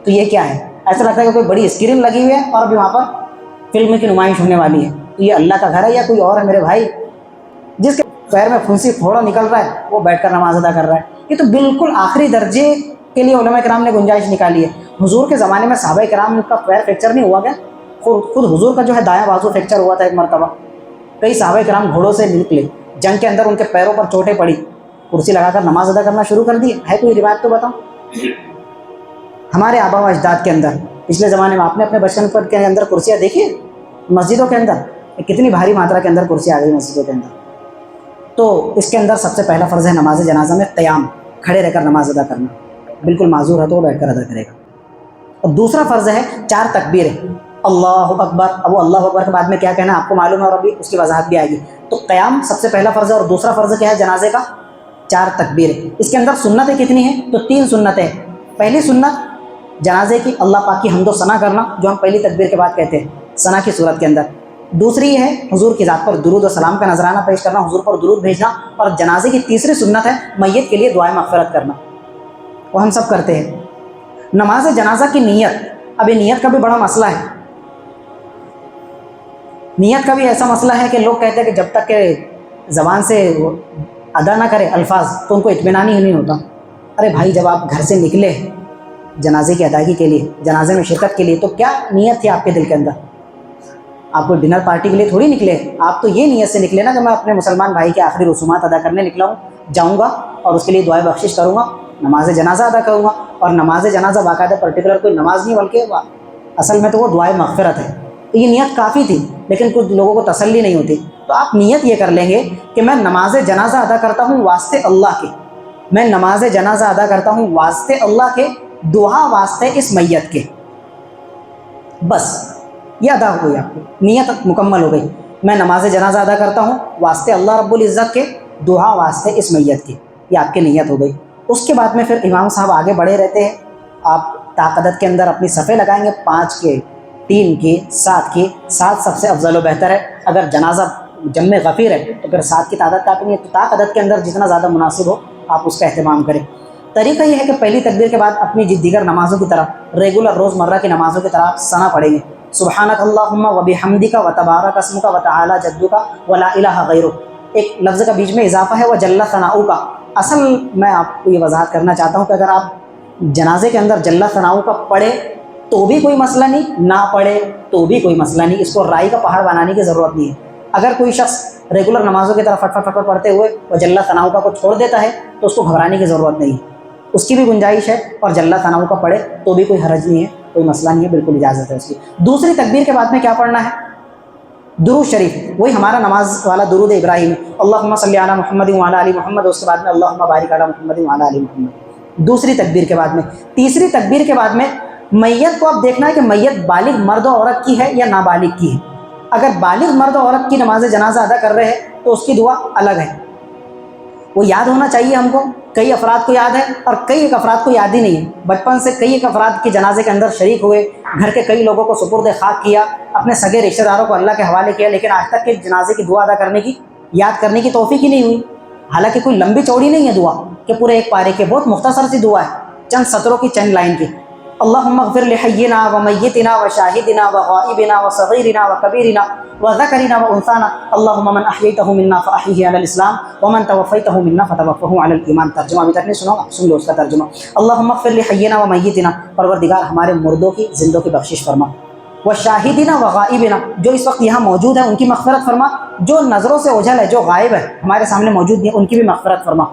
تو یہ کیا ہے؟ ایسا لگتا ہے کہ کوئی بڑی اسکرین لگی ہوئی ہے اور ابھی وہاں پر فلم کی نمائش ہونے والی ہے۔ تو یہ اللہ کا گھر ہے یا کوئی اور ہے میرے بھائی؟ جس کے پیر میں پھنسی پھوڑا نکل رہا ہے وہ بیٹھ کر نماز ادا کر رہا ہے۔ یہ تو بالکل آخری درجے کے لیے علماء کرام نے گنجائش نکالی ہے۔ حضور کے زمانے میں صحابہ کرام کا پیر فریکچر نہیں ہوا کیا؟ خود حضور کا جو ہے دایاں بازو فریکچر ہوا تھا ایک مرتبہ۔ کئی صحابہ کرام گھوڑوں سے نکلے، جنگ کے اندر ان کے پیروں پر چوٹیں پڑی، کرسی لگا کر نماز ادا کرنا شروع کر دی۔ ہے کوئی روایت تو بتاؤ؟ ہمارے آبا و اجداد کے اندر پچھلے زمانے میں آپ نے اپنے بچپن پر کے اندر کرسیاں دیکھی مسجدوں کے اندر؟ کتنی بھاری ماترا کے اندر کرسیاں آ گئی مسجدوں کے اندر۔ تو اس کے اندر سب سے پہلا فرض ہے نماز جنازہ میں قیام، کھڑے رہ کر نماز ادا کرنا، بالکل معذور ہے تو وہ بیٹھ کر ادا کرے گا۔ اور دوسرا فرض ہے 4 تکبیریں، اللہ اکبر۔ اب وہ اللہ اکبر کے بعد میں کیا کہنا آپ کو معلوم ہے اور ابھی اس کی وضاحت بھی آئے گی۔ تو قیام سب سے پہلا فرض ہے، اور دوسرا فرض کیا ہے جنازے کا؟ 4 تکبیریں۔ اس کے اندر سنتیں کتنی ہیں؟ تو 3 سنتیں۔ پہلی سنت جنازے کی اللہ پاک کی حمد و ثنا کرنا، جو ہم پہلی تکبیر کے بعد کہتے ہیں ثنا کی صورت کے اندر۔ دوسری ہے حضور کی ذات پر درود و سلام کا نذرانہ پیش کرنا، حضور پر درود بھیجنا۔ اور جنازے کی تیسری سنت ہے میت کے لیے دعائے مغفرت کرنا، وہ ہم سب کرتے ہیں۔ نماز جنازہ کی نیت، اب یہ نیت کا بھی بڑا مسئلہ ہے۔ نیت کا بھی ایسا مسئلہ ہے کہ لوگ کہتے ہیں کہ جب تک کہ زبان سے ادا نہ کرے الفاظ تو ان کو اطمینان ہی نہیں ہوتا۔ ارے بھائی، جب آپ گھر سے نکلے جنازے کی ادائیگی کے لیے، جنازے میں شرکت کے لیے، تو کیا نیت تھی آپ کے دل کے اندر؟ آپ کو ڈنر پارٹی کے لیے تھوڑی نکلے، آپ تو یہ نیت سے نکلے نا کہ میں اپنے مسلمان بھائی کے آخری رسومات ادا کرنے نکلا ہوں، جاؤں گا اور اس کے لیے دعائے بخشش کروں گا، نماز جنازہ ادا کروں گا۔ اور نماز جنازہ باقاعدہ پرٹیکولر کوئی نماز نہیں، بلکہ اصل میں تو وہ دعائے مغفرت ہے۔ تو یہ نیت کافی تھی، لیکن کچھ لوگوں کو تسلی نہیں ہوتی۔ تو آپ نیت یہ کر لیں گے کہ میں نماز جنازہ ادا کرتا ہوں واسطے اللہ کے، میں نماز جنازہ ادا کرتا ہوں واسطے اللہ کے، دعا واسطے اس میت کے، بس یہ ادا ہو گئی، آپ کی نیت مکمل ہو گئی۔ میں نماز جنازہ ادا کرتا ہوں واسطے اللہ رب العزت کے، دعا واسطے اس میت کے، یہ آپ کی نیت ہو گئی۔ اس کے بعد میں پھر امام صاحب آگے بڑھے رہتے ہیں، آپ طاقت کے اندر اپنی صفیں لگائیں گے، 5 کے، 3 کے، 7 کے۔ 7 سب سے افضل و بہتر ہے، اگر جنازہ جمع غفیر ہے تو پھر 7 کی تعداد کافی ہے، تو طاقت کے اندر جتنا زیادہ مناسب ہو آپ اس کا اہتمام کریں۔ طریقہ یہ ہے کہ پہلی تکبیر کے بعد اپنی دیگر نمازوں کی طرح، ریگولر روزمرہ کی نمازوں کی طرح ثنا پڑھیں گے، سبحانک اللہم و بحمدک و تبارک اسمک و تعالی جدک و لا الہ غیرک۔ ایک لفظ کا بیچ میں اضافہ ہے، وہ جل ثناؤک کا۔ اصل میں آپ کو یہ وضاحت کرنا چاہتا ہوں کہ اگر آپ جنازے کے اندر جل ثناؤک کا پڑھے تو بھی کوئی مسئلہ نہیں، نہ پڑھے تو بھی کوئی مسئلہ نہیں، اس کو رائی کا پہاڑ بنانے کی ضرورت نہیں ہے۔ اگر کوئی شخص ریگولر نمازوں کی طرح فٹ فٹ فٹ پڑھتے ہوئے وہ جل ثناؤک کو چھوڑ دیتا ہے تو اس کو گھبرانے کی ضرورت نہیں ہے، اس کی بھی گنجائش ہے، اور جل ثناؤک کا پڑھے تو بھی کوئی حرج نہیں ہے، کوئی مسئلہ نہیں ہے، بالکل اجازت ہے اس کی۔ دوسری تکبیر کے بعد میں کیا پڑھنا ہے؟ درود شریف، وہی ہمارا نماز والا درود ابراہیم، اللہم صلی علی محمد وعلی آل محمد، اس کے بعد میں اللہم بارک علی محمد وعلی آل محمد، دوسری تکبیر کے بعد میں۔ تیسری تکبیر کے بعد میں میت کو اب دیکھنا ہے کہ میت بالغ مرد و عورت کی ہے یا نابالغ کی ہے۔ اگر بالغ مرد و عورت کی نماز جنازہ ادا کر رہے ہیں تو اس کی دعا الگ ہے، وہ یاد ہونا چاہیے ہم کو۔ کئی افراد کو یاد ہے اور کئی ایک افراد کو یاد ہی نہیں ہے، بچپن سے کئی ایک افراد کی جنازے کے اندر شریک ہوئے، گھر کے کئی لوگوں کو سپرد خاک کیا، اپنے سگے رشتہ داروں کو اللہ کے حوالے کیا، لیکن آج تک کے جنازے کی دعا ادا کرنے کی، یاد کرنے کی توفیق ہی نہیں ہوئی۔ حالانکہ کوئی لمبی چوڑی نہیں ہے دعا کہ پورے ایک پارے کے، بہت مختصر سی دعا ہے، چند سطروں کی، چند لائن کی۔ اللہم اغفر لحینا و میتنا و شاہدنا و غائبنا و صغیرنا و کبیرنا و ذکرنا و انثانا، اللہم من احییتہ منا فاحیہ علی الاسلام ومن توفیتہ منا فتوفہ علی الایمان۔ ترجمہ ابھی تک نہیں سنا، سن لو اس کا ترجمہ۔ اللہم اغفر لحینا و میتنا، پروردگار ہمارے مردوں کی، زندوں کی بخشش فرما، و شاہدنا و غائبنا، جو اس وقت یہاں موجود ہیں ان کی مغفرت فرما، جو نظروں سے اوجھل ہے، جو غائب ہے، ہمارے سامنے موجود نہیں، ان کی بھی مغفرت فرما،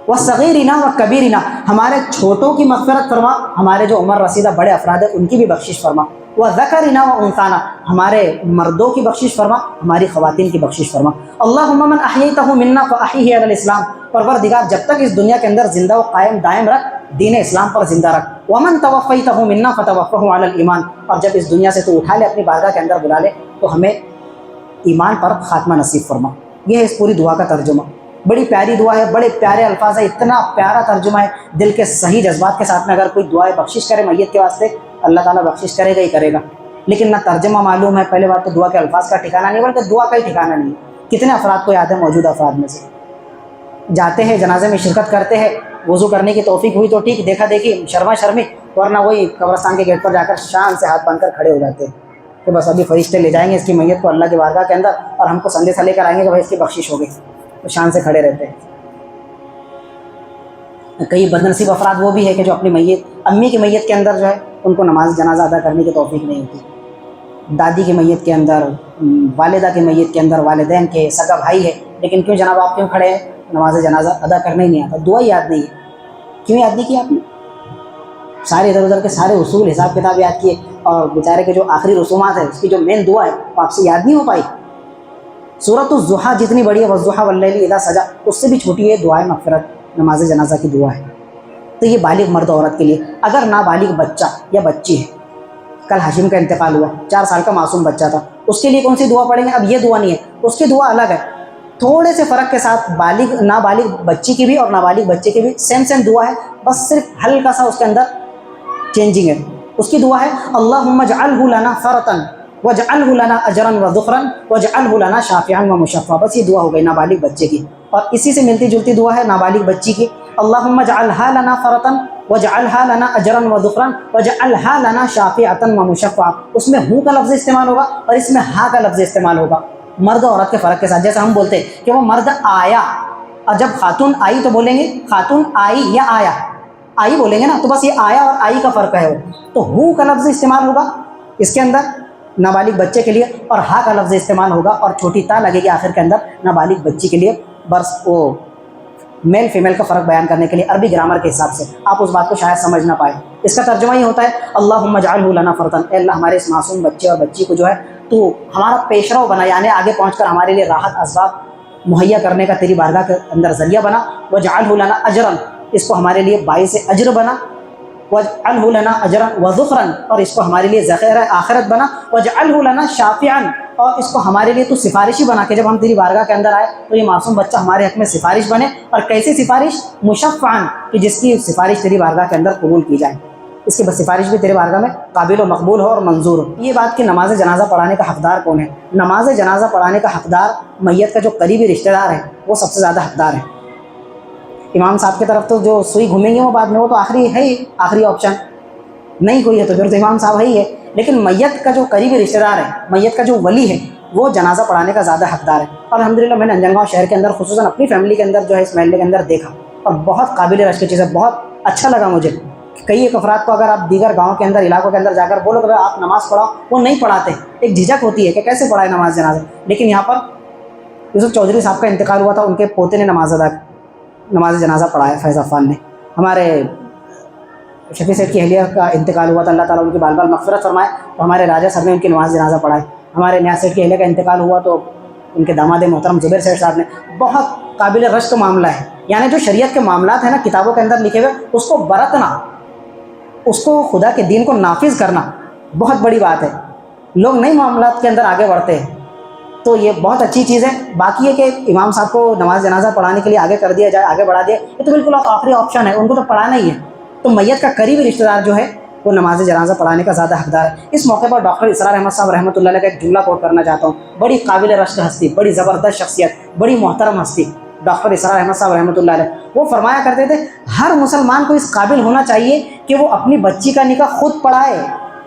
وصغیرنا و کبیرنا، ہمارے چھوٹوں کی مغفرت فرما، ہمارے جو عمر رسیدہ بڑے افراد ہیں ان کی بھی بخشش فرما، وذکرنا و انثانا، ہمارے مردوں کی بخشش فرما، ہماری خواتین کی بخشش فرما۔ اللہم من احییتہ منا فاحیہ علی الاسلام، پروردگار جب تک اس دنیا کے اندر زندہ و قائم دائم رکھ، دین اسلام پر زندہ رکھ، ومن توفیتہ منا فتوفہ علی الایمان، اور جب اس دنیا سے تو اٹھا لے، اپنی بارگاہ کے اندر بلا لے، تو ہمیں ایمان پر خاتمہ نصیب فرما۔ یہ ہے اس پوری دعا کا ترجمہ۔ بڑی پیاری دعا ہے، بڑے پیارے الفاظ ہیں، اتنا پیارا ترجمہ ہے، دل کے صحیح جذبات کے ساتھ میں اگر کوئی دعائے بخشش کرے میت کے واسطے، اللہ تعالیٰ بخشش کرے گا ہی کرے گا۔ لیکن نہ ترجمہ معلوم ہے، پہلے بات تو دعا کے الفاظ کا ٹھکانہ نہیں، بلکہ دعا کا ہی ٹھکانہ نہیں ہے۔ کتنے افراد کو یاد ہے موجودہ افراد میں سے؟ جاتے ہیں جنازے میں شرکت کرتے ہیں، وضو کرنے کی توفیق ہوئی تو ٹھیک، دیکھا دیکھی شرما شرمی، ورنہ وہی قبرستان کے گیٹ پر جا کر شان سے ہاتھ باندھ کر کھڑے ہو جاتے ہیں کہ بس ابھی فرشتے لے جائیں گے اس کی میت کو اللہ کی بارگاہ کے اندر، اور ہم کو سندیسہ لے کر آئیں گے کہ بھائی اس کی بخشش ہو گئی، تو شان سے کھڑے رہتے ہیں۔ کئی بدنصیب افراد وہ بھی ہے کہ جو اپنی میت، امی کی میت کے اندر جو ہے ان کو نماز جنازہ ادا کرنے کی توفیق نہیں ہوتی، دادی کی میت کے اندر، والدہ کی میت کے اندر، والدین کے، سگا بھائی ہے، لیکن کیوں جناب آپ کیوں کھڑے ہیں؟ نماز جنازہ ادا کرنا ہی نہیں آتا، دعا یاد نہیں ہے۔ کیوں یاد نہیں کی آپ نے؟ سارے ادھر ادھر کے سارے اصول حساب کتاب یاد کیے، اور بیچارے کے جو آخری رسومات ہیں اس کی جو مین دعا ہے وہ آپ سے یاد نہیں ہو پائی۔ سورۃ الضحیٰ جتنی بڑی ہے والضحیٰ واللیل اذا سجا اس سے بھی چھوٹی ہے دعائے مغفرت، نماز جنازہ کی دعا ہے۔ تو یہ بالغ مرد و عورت کے لیے۔ اگر نابالغ بچہ یا بچی ہے، کل ہاشم کا انتقال ہوا، 4 سال کا معصوم بچہ تھا، اس کے لیے کون سی دعا پڑھیں گے؟ اب یہ دعا نہیں ہے، اس کی دعا الگ ہے، تھوڑے سے فرق کے ساتھ۔ نابالغ بچی کی بھی اور نابالغ بچے کی بھی سیم دعا ہے، بس صرف ہلکا سا اس کے اندر چینجنگ ہے۔ اس کی دعا ہے اللہم اجعلہ لنا فرطا واجعلہ لنا اجرا وذخرا واجعلہ لنا شافعا ومشفعا۔ بس یہ دعا ہو گئی نابالغ بچے کی۔ اور اسی سے ملتی جلتی دعا ہے نابالغ بچی کی، اللہم اجعلہا لنا فرطا واجعلہا لنا اجرا وذخرا واجعلہا لنا شافعا ومشفعا۔ اس میں ہوں کا لفظ استعمال ہوگا اور اس میں ہا کا لفظ استعمال ہوگا، مرد اور عورت کے فرق کے ساتھ۔ جیسے ہم بولتے ہیں کہ وہ مرد آیا، اور جب خاتون آئی تو بولیں گے خاتون آئی یا آیا، آئی بولیں گے نا، تو بس یہ آیا اور آئی کا فرق ہے وہ۔ تو ہوں کا لفظ استعمال ہوگا اس کے اندر نابالغ بچے کے لیے، اور ہا کا لفظ استعمال ہوگا اور چھوٹی تا لگے گی آخر کے اندر نابالغ بچی کے لیے، برس وہ میل فیمیل کا فرق بیان کرنے کے لیے عربی گرامر کے حساب سے۔ آپ اس بات کو شاید سمجھ نہ پائے۔ اس کا ترجمہ یہ ہوتا ہے اللہم اجعلہ لنا فرطا، اے اللہ ہمارے اس معصوم بچے اور بچی کو جو ہے تو ہمارا پیشرو بنا، یعنی آگے پہنچ کر ہمارے لیے راحت اسباب مہیا کرنے کا تیری بارگاہ کے اندر ذریعہ بنا۔ واجعلہ لنا اجرا، اس کو ہمارے لیے باعث اجر بنا۔ واجعلہ لنا اجرا وذخرا، اور اس کو ہمارے لیے ذخیرہ آخرت بنا۔ واجعلہ لنا شافعا، اور اس کو ہمارے لیے تو سفارشی بنا کہ جب ہم تیری بارگاہ کے اندر آئے تو یہ معصوم بچہ ہمارے حق میں سفارش بنے۔ اور کیسی سفارش؟ مشفعا، کہ جس کی سفارش تیری بارگاہ کے اندر قبول کی جائے، اس کی سفارش بھی تیرے بارگاہ میں قابل و مقبول ہو اور منظور ہو۔ یہ بات کہ نماز جنازہ پڑھانے کا حقدار کون ہے؟ نماز جنازہ پڑھانے کا حقدار میت کا جو قریبی رشتہ دار ہے وہ سب سے زیادہ حقدار ہے۔ امام صاحب کی طرف تو جو سوئی گھومیں گے وہ بعد میں، وہ تو آخری ہے ہی، آخری آپشن نہیں کوئی ہے تو پھر تو امام صاحب ہے ہی ہے، لیکن میت کا جو قریبی رشتہ دار ہے، میت کا جو ولی ہے، وہ جنازہ پڑھانے کا زیادہ حقدار ہے۔ اور الحمدللہ میں نے انجنگاؤں شہر کے اندر خصوصاً اپنی فیملی کے اندر جو ہے اس محلے کے اندر دیکھا، اور بہت قابل رشک چیز ہے، بہت اچھا لگا مجھے۔ کئی ایک افراد کو اگر آپ دیگر گاؤں کے اندر علاقوں کے اندر جا کر بولو کہ آپ نماز پڑھاؤ، وہ نہیں پڑھاتے، ایک جھجک ہوتی ہے کہ کیسے پڑھائے نماز جنازہ۔ لیکن یہاں پر یوسف چودھری صاحب کا انتقال ہوا تھا، ان کے پوتے نے نماز جنازہ پڑھایا، فیض عفان نے۔ ہمارے شفیع سیٹھ کی اہلیہ کا انتقال ہوا تھا، اللہ تعالیٰ ان کی بال بال مغفرت فرمائے، تو ہمارے راجہ صاحب نے ان کی نماز جنازہ پڑھائی۔ ہمارے نیاز سیٹھ کی اہلیہ کا انتقال ہوا تو ان کے داماد محترم زبیر سیٹھ صاحب نے۔ بہت قابل رشک معاملہ ہے، یعنی جو شریعت کے معاملات ہیں نا کتابوں کے اندر لکھے ہوئے، اس کو برتنا، اس کو خدا کے دین کو نافذ کرنا بہت بڑی بات ہے۔ لوگ نئی معاملات کے اندر آگے بڑھتے ہیں، تو یہ بہت اچھی چیز ہے۔ باقی ہے کہ امام صاحب کو نماز جنازہ پڑھانے کے لیے آگے کر دیا جائے، آگے بڑھا دیا، یہ تو بالکل آخری آپشن ہے، ان کو تو پڑھانا ہی ہے۔ تو میت کا قریبی رشتہ دار جو ہے وہ نماز جنازہ پڑھانے کا زیادہ حقدار ہے۔ اس موقع پر ڈاکٹر اسرار احمد صاحب رحمۃ اللہ علیہ کا ایک جملہ کوٹ کرنا چاہتا ہوں۔ بڑی قابل رشک ہستی، بڑی زبردست شخصیت، بڑی محترم ہستی ڈاکٹر اسرار احمد صاحب رحمۃ اللہ علیہ، وہ فرمایا کرتے تھے ہر مسلمان کو اس قابل ہونا چاہیے کہ وہ اپنی بچی کا نکاح خود پڑھائے۔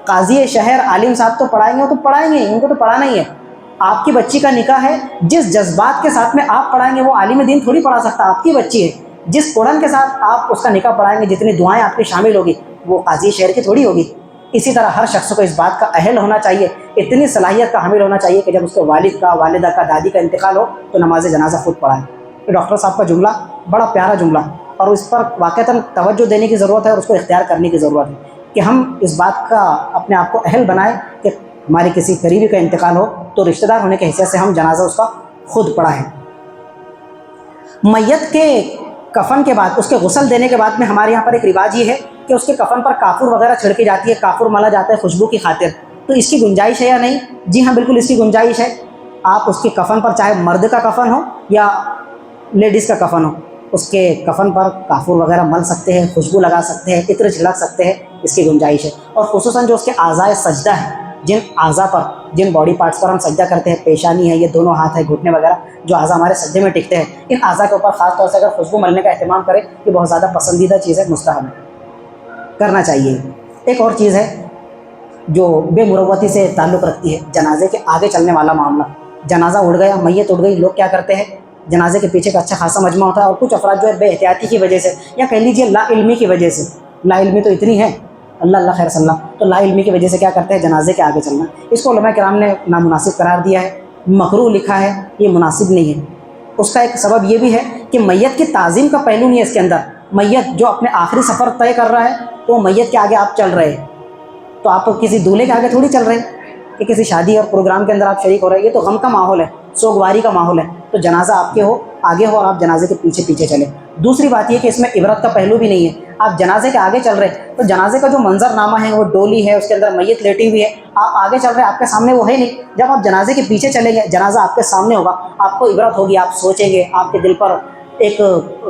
قاضی شہر عالم صاحب تو پڑھائیں گے، وہ تو پڑھائیں گے، ان کو تو پڑھانا ہی ہے۔ آپ کی بچی کا نکاح ہے، جس جذبات کے ساتھ میں آپ پڑھائیں گے وہ عالم دین تھوڑی پڑھا سکتا، آپ کی بچی ہے۔ جس پڑھن کے ساتھ آپ اس کا نکاح پڑھائیں گے، جتنی دعائیں آپ کی شامل ہوگی، وہ قاضی شہر کی تھوڑی ہوگی۔ اسی طرح ہر شخص کو اس بات کا اہل ہونا چاہیے، اتنی صلاحیت کا حامل ہونا چاہیے کہ جب اس کے والد کا، والدہ کا، دادی کا انتقال ہو تو نماز جنازہ خود پڑھائیں۔ ڈاکٹر صاحب کا جملہ بڑا پیارا جملہ، اور اس پر واقعتاً توجہ دینے کی ضرورت ہے اور اس کو اختیار کرنے کی ضرورت ہے کہ ہم اس بات کا اپنے آپ کو اہل بنائیں کہ ہمارے کسی قریبی کا انتقال ہو تو رشتہ دار ہونے کی حیثیت سے ہم جنازہ اس کا خود پڑھائیں۔ میت کے کفن کے بعد، اس کے غسل دینے کے بعد میں ہمارے یہاں پر ایک رواج یہ ہے کہ اس کے کفن پر کافور وغیرہ چھڑکی جاتی ہے، کافور ملا جاتا ہے خوشبو کی خاطر۔ تو اس کی گنجائش ہے یا نہیں؟ جی ہاں، بالکل اس کی گنجائش ہے۔ آپ اس کے کفن پر چاہے مرد کا کفن ہو یا لیڈیز کا کفن ہو، اس کے کفن پر کافور وغیرہ مل سکتے ہیں، خوشبو لگا سکتے ہیں، عطر چھڑک سکتے ہیں، اس کی گنجائش ہے۔ اور خصوصاً جو اس کے اعضائے سجدہ ہیں، جن اعضاء پر، جن باڈی پارٹس پر ہم سجدہ کرتے ہیں، پیشانی ہے، یہ دونوں ہاتھ ہیں، گھٹنے وغیرہ، جو اعضاء ہمارے سجدے میں ٹکتے ہیں، ان اعضاء کے اوپر خاص طور سے اگر خوشبو ملنے کا اہتمام کرے، یہ بہت زیادہ پسندیدہ چیز ہے، مستحب ہے، کرنا چاہیے۔ ایک اور چیز ہے جو بے مروتی سے تعلق رکھتی ہے، جنازے کے آگے چلنے والا معاملہ۔ جنازہ اڑ گیا، میت اڑ گئی، لوگ کیا کرتے ہیں، جنازے کے پیچھے کا اچھا خاصا مجمع ہوتا ہے، اور کچھ افراد جو ہے بے احتیاطی کی وجہ سے، یا کہہ لیجیے لا علمی کی وجہ سے، لا علمی تو اتنی ہے، اللہ خیر صلی اللہ، تو لا علمی کی وجہ سے کیا کرتے ہیں، جنازے کے آگے چلنا۔ اس کو علماء کرام نے نامناسب قرار دیا ہے، مکروہ لکھا ہے، یہ مناسب نہیں ہے۔ اس کا ایک سبب یہ بھی ہے کہ میت کی تعظیم کا پہلو نہیں ہے اس کے اندر۔ میت جو اپنے آخری سفر طے کر رہا ہے تو میت کے آگے آپ چل رہے ہیں، تو آپ کسی دولہے کے آگے تھوڑی چل رہے ہیں کہ کسی شادی اور پروگرام کے اندر آپ شریک ہو رہے ہیں، یہ تو غم کا ماحول ہے۔ سوگواری کا ماحول ہے تو جنازہ آپ کے ہو آگے ہو اور آپ جنازے کے پیچھے پیچھے چلیں۔ دوسری بات یہ کہ اس میں عبرت کا پہلو بھی نہیں ہے، آپ جنازے کے آگے چل رہے ہیں تو جنازے کا جو منظر نامہ ہے وہ ڈولی ہے، اس کے اندر میت لیٹی ہوئی ہے، آپ آگے چل رہے ہیں، آپ کے سامنے وہ ہے نہیں۔ جب آپ جنازے کے پیچھے چلیں گے جنازہ آپ کے سامنے ہوگا، آپ کو عبرت ہوگی، آپ سوچیں گے، آپ کے دل پر ایک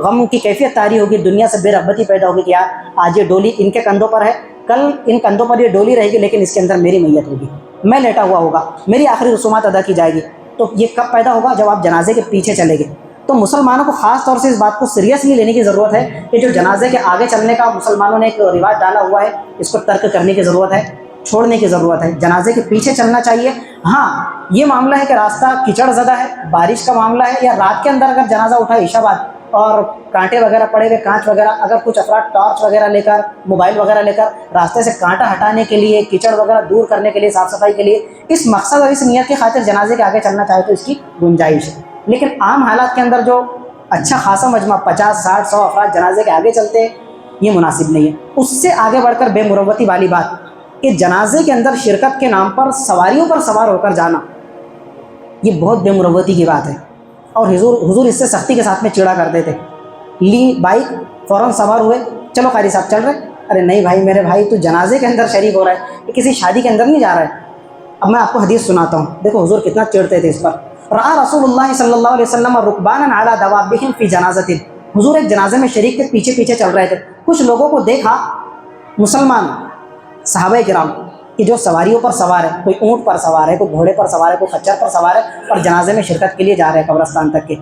غم کی کیفیت طاری ہوگی، دنیا سے بے رغبتی پیدا ہوگی کہ یار آج یہ ڈولی ان کے کندھوں پر ہے، کل ان کندھوں پر یہ ڈولی رہے گی لیکن اس کے اندر میری میت ہوگی، میں لیٹا ہوا ہوگا، میری آخری رسومات ادا کی جائے گی۔ تو یہ کب پیدا ہوگا؟ جب آپ جنازے کے پیچھے چلیں گے۔ تو مسلمانوں کو خاص طور سے اس بات کو سیریسلی لینے کی ضرورت ہے کہ جو جنازے کے آگے چلنے کا مسلمانوں نے ایک رواج ڈالا ہوا ہے اس کو ترک کرنے کی ضرورت ہے، چھوڑنے کی ضرورت ہے، جنازے کے پیچھے چلنا چاہیے۔ ہاں یہ معاملہ ہے کہ راستہ کیچڑ زدہ ہے، بارش کا معاملہ ہے، یا رات کے اندر اگر جنازہ اٹھا عشاء بعد اور کانٹے وغیرہ پڑے ہوئے، کانچ وغیرہ، اگر کچھ افراد ٹارچ وغیرہ لے کر موبائل وغیرہ لے کر راستے سے کانٹا ہٹانے کے لیے، کیچڑ وغیرہ دور کرنے کے لیے، صاف صفائی کے لیے، اس مقصد اور اس نیت کی خاطر جنازے کے آگے چلنا چاہے تو اس کی گنجائش ہے۔ لیکن عام حالات کے اندر جو اچھا خاصا مجمع 50 60 100 افراد جنازے کے آگے چلتے ہیں یہ مناسب نہیں ہے۔ اس سے آگے بڑھ کر بے مروتی والی بات کہ جنازے کے اندر شرکت کے نام پر سواریوں پر سوار ہو کر جانا، یہ بہت بے مروتی کی بات ہے، اور حضور اس سے سختی کے ساتھ میں چڑا کرتے تھے۔ لی بائک، فوراً سوار ہوئے، چلو قاری صاحب چل رہے، ارے نہیں بھائی میرے بھائی تو جنازے کے اندر شریک ہو رہا ہے، یہ کسی شادی کے اندر نہیں جا رہا ہے۔ اب میں آپ کو حدیث سناتا ہوں، دیکھو حضور کتنا چڑھتے تھے اس پر۔ رأى رسول اللہ صلی اللہ علیہ وسلم رکبانا علی دوابہم فی جنازۃ، حضور ایک جنازے میں شریک کے پیچھے پیچھے چل رہے تھے، کچھ لوگوں کو دیکھا مسلمان صحابہ کرام کہ جو سواریوں پر سوار ہے، کوئی اونٹ پر سوار ہے، کوئی گھوڑے پر سوار ہے، کوئی خچر پر سوار ہے اور جنازے میں شرکت کے لیے جا رہے ہیں قبرستان تک کے۔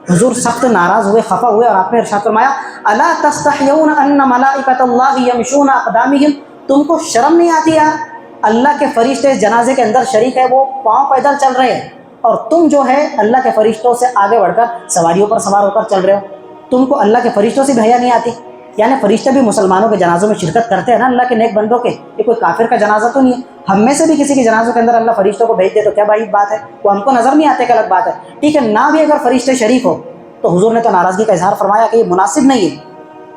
حضور سخت ناراض ہوئے، خفا ہوئے اور آپ نے ارشاد فرمایا الا تستحیون ان ملائکۃ اللہ یمشون اقدامہم، تم کو شرم نہیں آتی یار، اللہ کے فرشتے جنازے کے اندر شریک ہے، وہ پاؤں پیدل چل رہے ہیں اور تم جو ہے اللہ کے فرشتوں سے آگے بڑھ کر سواریوں پر سوار ہو کر چل رہے ہو، تم کو اللہ کے فرشتوں سے بھی حیا نہیں آتی؟ یعنی فرشتے بھی مسلمانوں کے جنازوں میں شرکت کرتے ہیں نا، اللہ کے نیک بندوں کے، یہ کوئی کافر کا جنازہ تو نہیں ہے۔ ہم میں سے بھی کسی کے جنازوں کے اندر اللہ فرشتوں کو بھیج دے تو کیا بڑی بات ہے، وہ ہم کو نظر نہیں آتے کہ الگ بات ہے، ٹھیک ہے نہ بھی اگر فرشتے شریک ہو تو حضور نے تو ناراضگی کا اظہار فرمایا کہ یہ مناسب نہیں ہے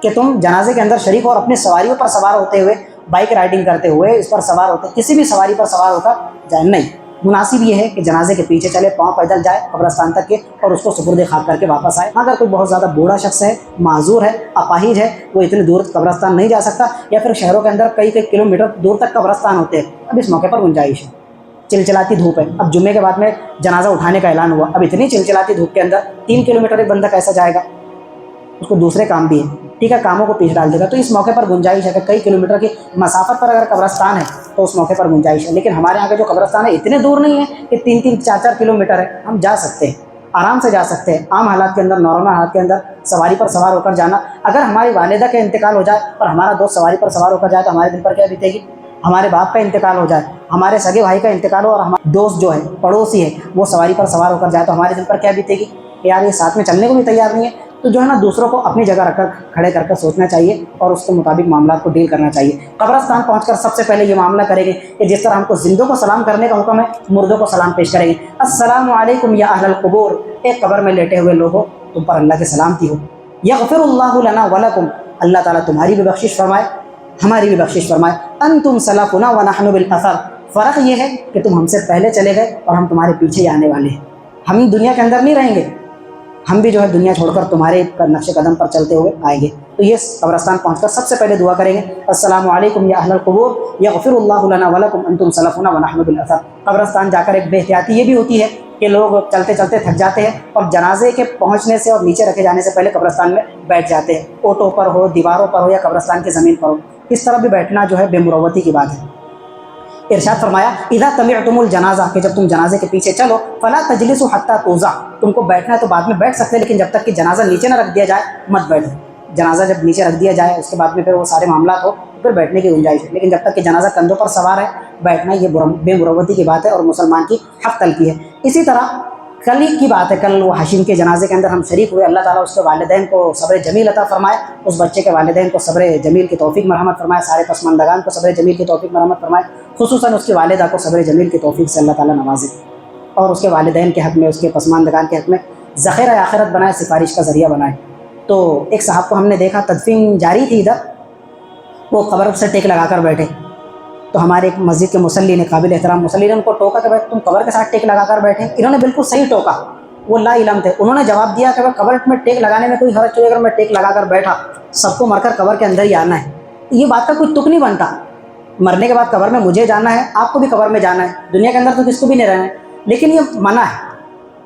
کہ تم جنازے کے اندر شریک ہو اور اپنی سواریوں پر سوار ہوتے ہوئے، بائک رائڈنگ کرتے ہوئے، اس پر سوار ہوتے کسی بھی سواری پر سوار ہو کر جائے، نہیں، مناسب یہ ہے کہ جنازے کے پیچھے چلے، پاؤں پیدل جائے قبرستان تک کے اور اس کو سپرد خاک کر کے واپس آئے۔ اگر کوئی بہت زیادہ بوڑھا شخص ہے، معذور ہے، اپاہج ہے، وہ اتنی دور قبرستان نہیں جا سکتا، یا پھر شہروں کے اندر کئی کلومیٹر دور تک قبرستان ہوتے ہیں، اب اس موقع پر گنجائش ہے۔ چلچلاتی دھوپ ہے، اب جمعے کے بعد میں جنازہ اٹھانے کا اعلان ہوا، اب اتنی چلچلاتی دھوپ کے اندر 3 کلومیٹر ایک بندہ کیسا جائے گا، اس کو دوسرے کام بھی ہیں، ٹھیک ہے، کاموں کو پیچھے ڈال دے گا، تو اس موقع پر گنجائش ہے کہ کئی کلومیٹر کی مسافت پر اگر قبرستان ہے تو اس موقع پر گنجائش ہے۔ لیکن ہمارے یہاں کے جو قبرستان ہے اتنے دور نہیں ہے کہ 3 4 کلومیٹر ہے، ہم جا سکتے ہیں، آرام سے جا سکتے ہیں، عام حالات کے اندر، نارمل حالات کے اندر سواری پر سوار ہو کر جانا۔ اگر ہماری والدہ کا انتقال ہو جائے اور ہمارا دوست سواری پر سوار ہو کر جائے تو ہمارے دل پر کیا بیتے گی؟ ہمارے باپ کا انتقال ہو جائے، ہمارے سگے بھائی کا انتقال ہو اور ہمارا دوست جو ہے پڑوسی ہے وہ سواری پر سوار ہو کر جائے تو ہمارے دل پر کیا بیتے گی کہ یار یہ ساتھ میں چلنے کو بھی تیار نہیں ہے۔ تو جو ہے نا دوسروں کو اپنی جگہ رکھ کر کھڑے کر کر سوچنا چاہیے اور اس کے مطابق معاملات کو ڈیل کرنا چاہیے۔ قبرستان پہنچ کر سب سے پہلے یہ معاملہ کریں گے کہ جس طرح ہم کو زندوں کو سلام کرنے کا حکم ہے، مردوں کو سلام پیش کریں گے، السلام علیکم یا اہل القبور، ایک قبر میں لیٹے ہوئے لوگوں تم پر اللہ کی سلامتی ہو، یغفر اللہ لنا ولکم، اللہ تعالیٰ تمہاری بھی بخشش فرمائے ہماری بھی بخشش فرمائے، انتم سلفنا ونحن بالاثر، فرق یہ ہے کہ تم ہم سے پہلے چلے گئے اور ہم تمہارے پیچھے ہی آنے والے ہیں، ہم دنیا کے اندر نہیں رہیں گے، ہم بھی جو ہے دنیا چھوڑ کر تمہارے نقش قدم پر چلتے ہوئے آئیں گے۔ تو یہ قبرستان پہنچ کر سب سے پہلے دعا کریں گے، السلام علیکم یا اہل القبور یغفر اللہ لنا ولکم انتم سلفنا ونحن بالاثر۔ قبرستان جا کر ایک بے احتیاطی یہ بھی ہوتی ہے کہ لوگ چلتے چلتے تھک جاتے ہیں اور جنازے کے پہنچنے سے اور نیچے رکھے جانے سے پہلے قبرستان میں بیٹھ جاتے ہیں، اوٹوں پر ہو، دیواروں پر ہو یا قبرستان کی زمین پر ہو، اس طرح بھی بیٹھنا جو ہے بے مروتی کی بات ہے۔ ارشاد فرمایا اذا تبعتم الجنازہ، کہ جب تم جنازے کے پیچھے چلو، فلا تجلسوا حتى توضع، تم کو بیٹھنا ہے تو بعد میں بیٹھ سکتے لیکن جب تک کہ جنازہ نیچے نہ رکھ دیا جائے مت بیٹھو، جنازہ جب نیچے رکھ دیا جائے اس کے بعد میں پھر وہ سارے معاملات ہو پھر بیٹھنے کی گنجائش ہے، لیکن جب تک کہ جنازہ کندھوں پر سوار ہے بیٹھنا یہ بے مروتی کی بات ہے اور مسلمان کی حق تلفی ہے۔ اسی طرح کل کی بات ہے، کل وہ حشیم کے جنازے کے اندر ہم شریک ہوئے، اللہ تعالیٰ اس کے والدین کو صبر جمیل عطا فرمائے، اس بچے کے والدین کو صبر جمیل کی توفیق مرحمت فرمائے، سارے پسماندگان کو صبر جمیل کی توفیق مرحمت فرمائے، خصوصاً اس کی والدہ کو صبر جمیل کی توفیق سے اللہ تعالیٰ نوازے اور اس کے والدین کے حق میں، اس کے پسماندگان کے حق میں ذخیرہ آخرت بنائے، سفارش کا ذریعہ بنائے۔ تو ایک صاحب کو ہم نے دیکھا، تدفین جاری تھی ادھر، وہ قبر سے ٹیک لگا کر بیٹھے، تو ہمارے ایک مسجد کے مصلی نے، قابل احترام مصلی نے ان کو ٹوکا کہ بھائی تم قبر کے ساتھ ٹیک لگا کر بیٹھے. انہوں نے بالکل صحیح ٹوکا، وہ لا علم تھے. انہوں نے جواب دیا کہ بھائی قبر میں ٹیک لگانے میں کوئی حرج نہیں، اگر میں ٹیک لگا کر بیٹھا سب کو مر کر قبر کے اندر ہی آنا ہے. یہ بات کا کوئی تک نہیں بنتا. مرنے کے بعد قبر میں مجھے جانا ہے، آپ کو بھی قبر میں جانا ہے، دنیا کے اندر تو کس کو بھی نہیں رہنا ہے. لیکن یہ منع ہے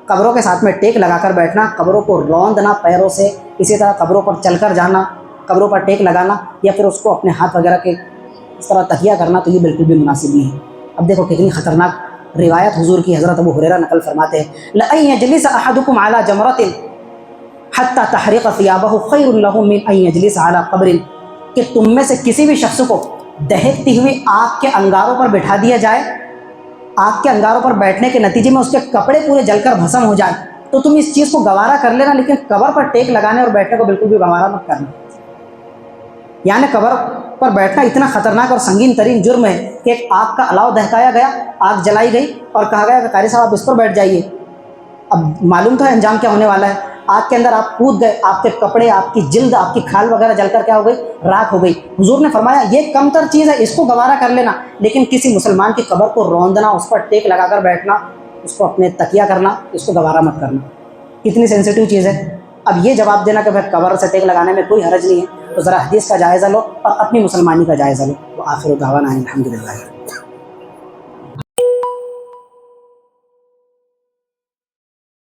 قبروں کے ساتھ میں ٹیک لگا کر بیٹھنا، قبروں کو روندنا پیروں سے، اسی طرح قبروں پر چل کر جانا، قبروں پر ٹیک لگانا یا پھر اس کو اپنے ہاتھ وغیرہ کے اس طرح تہیا کرنا، تو یہ بالکل بھی مناسب نہیں ہے. اب دیکھو کتنی خطرناک روایت حضور کی حضرت ابو ہریرہ نقل فرماتے ہیں، لَأَن يَجْلِسَ أَحَدُكُمْ عَلَى جَمْرَةٍ حَتَّى تَحْرِقَ ثِيَابَهُ خَيْرٌ لَهُ مِنْ أَن يَجْلِسَ عَلَى قَبْرٍ، کہ تم میں سے کسی بھی شخص کو دہکتی ہوئی آگ کے انگاروں پر بٹھا دیا جائے، آگ کے انگاروں پر بیٹھنے کے نتیجے میں اس کے کپڑے پورے جل کر بھسم ہو جائیں، تو تم اس چیز کو گوارا کر لینا، لیکن قبر پر ٹیک لگانے اور بیٹھنے کو بالکل بھی گوارا مت کرنا. یعنی قبر پر بیٹھنا اتنا خطرناک اور سنگین ترین جرم ہے کہ ایک آگ کا الاؤ دہکایا گیا، آگ جلائی گئی اور کہا گیا کہ قاری صاحب آپ اس پر بیٹھ جائیے. اب معلوم تو ہے انجام کیا ہونے والا ہے. آگ کے اندر آپ کود گئے، آپ کے کپڑے، آپ کی جلد، آپ کی کھال وغیرہ جل کر کیا ہو گئی؟ راکھ ہو گئی. حضور نے فرمایا یہ کم تر چیز ہے، اس کو گوارا کر لینا، لیکن کسی مسلمان کی قبر کو روندنا، اس پر ٹیک لگا کر بیٹھنا، اس کو اپنے تکیہ کرنا، اس کو گوارا مت کرنا. کتنی سینسٹیو چیز ہے. اب یہ جواب دینا کہ بھائی قبر سے ٹیک لگانے میں کوئی حرج نہیں ہے، تو ذرا حدیث کا جائزہ لو اور اپنی مسلمانی کا جائزہ لو. وآخر دعوانا الحمدللہ.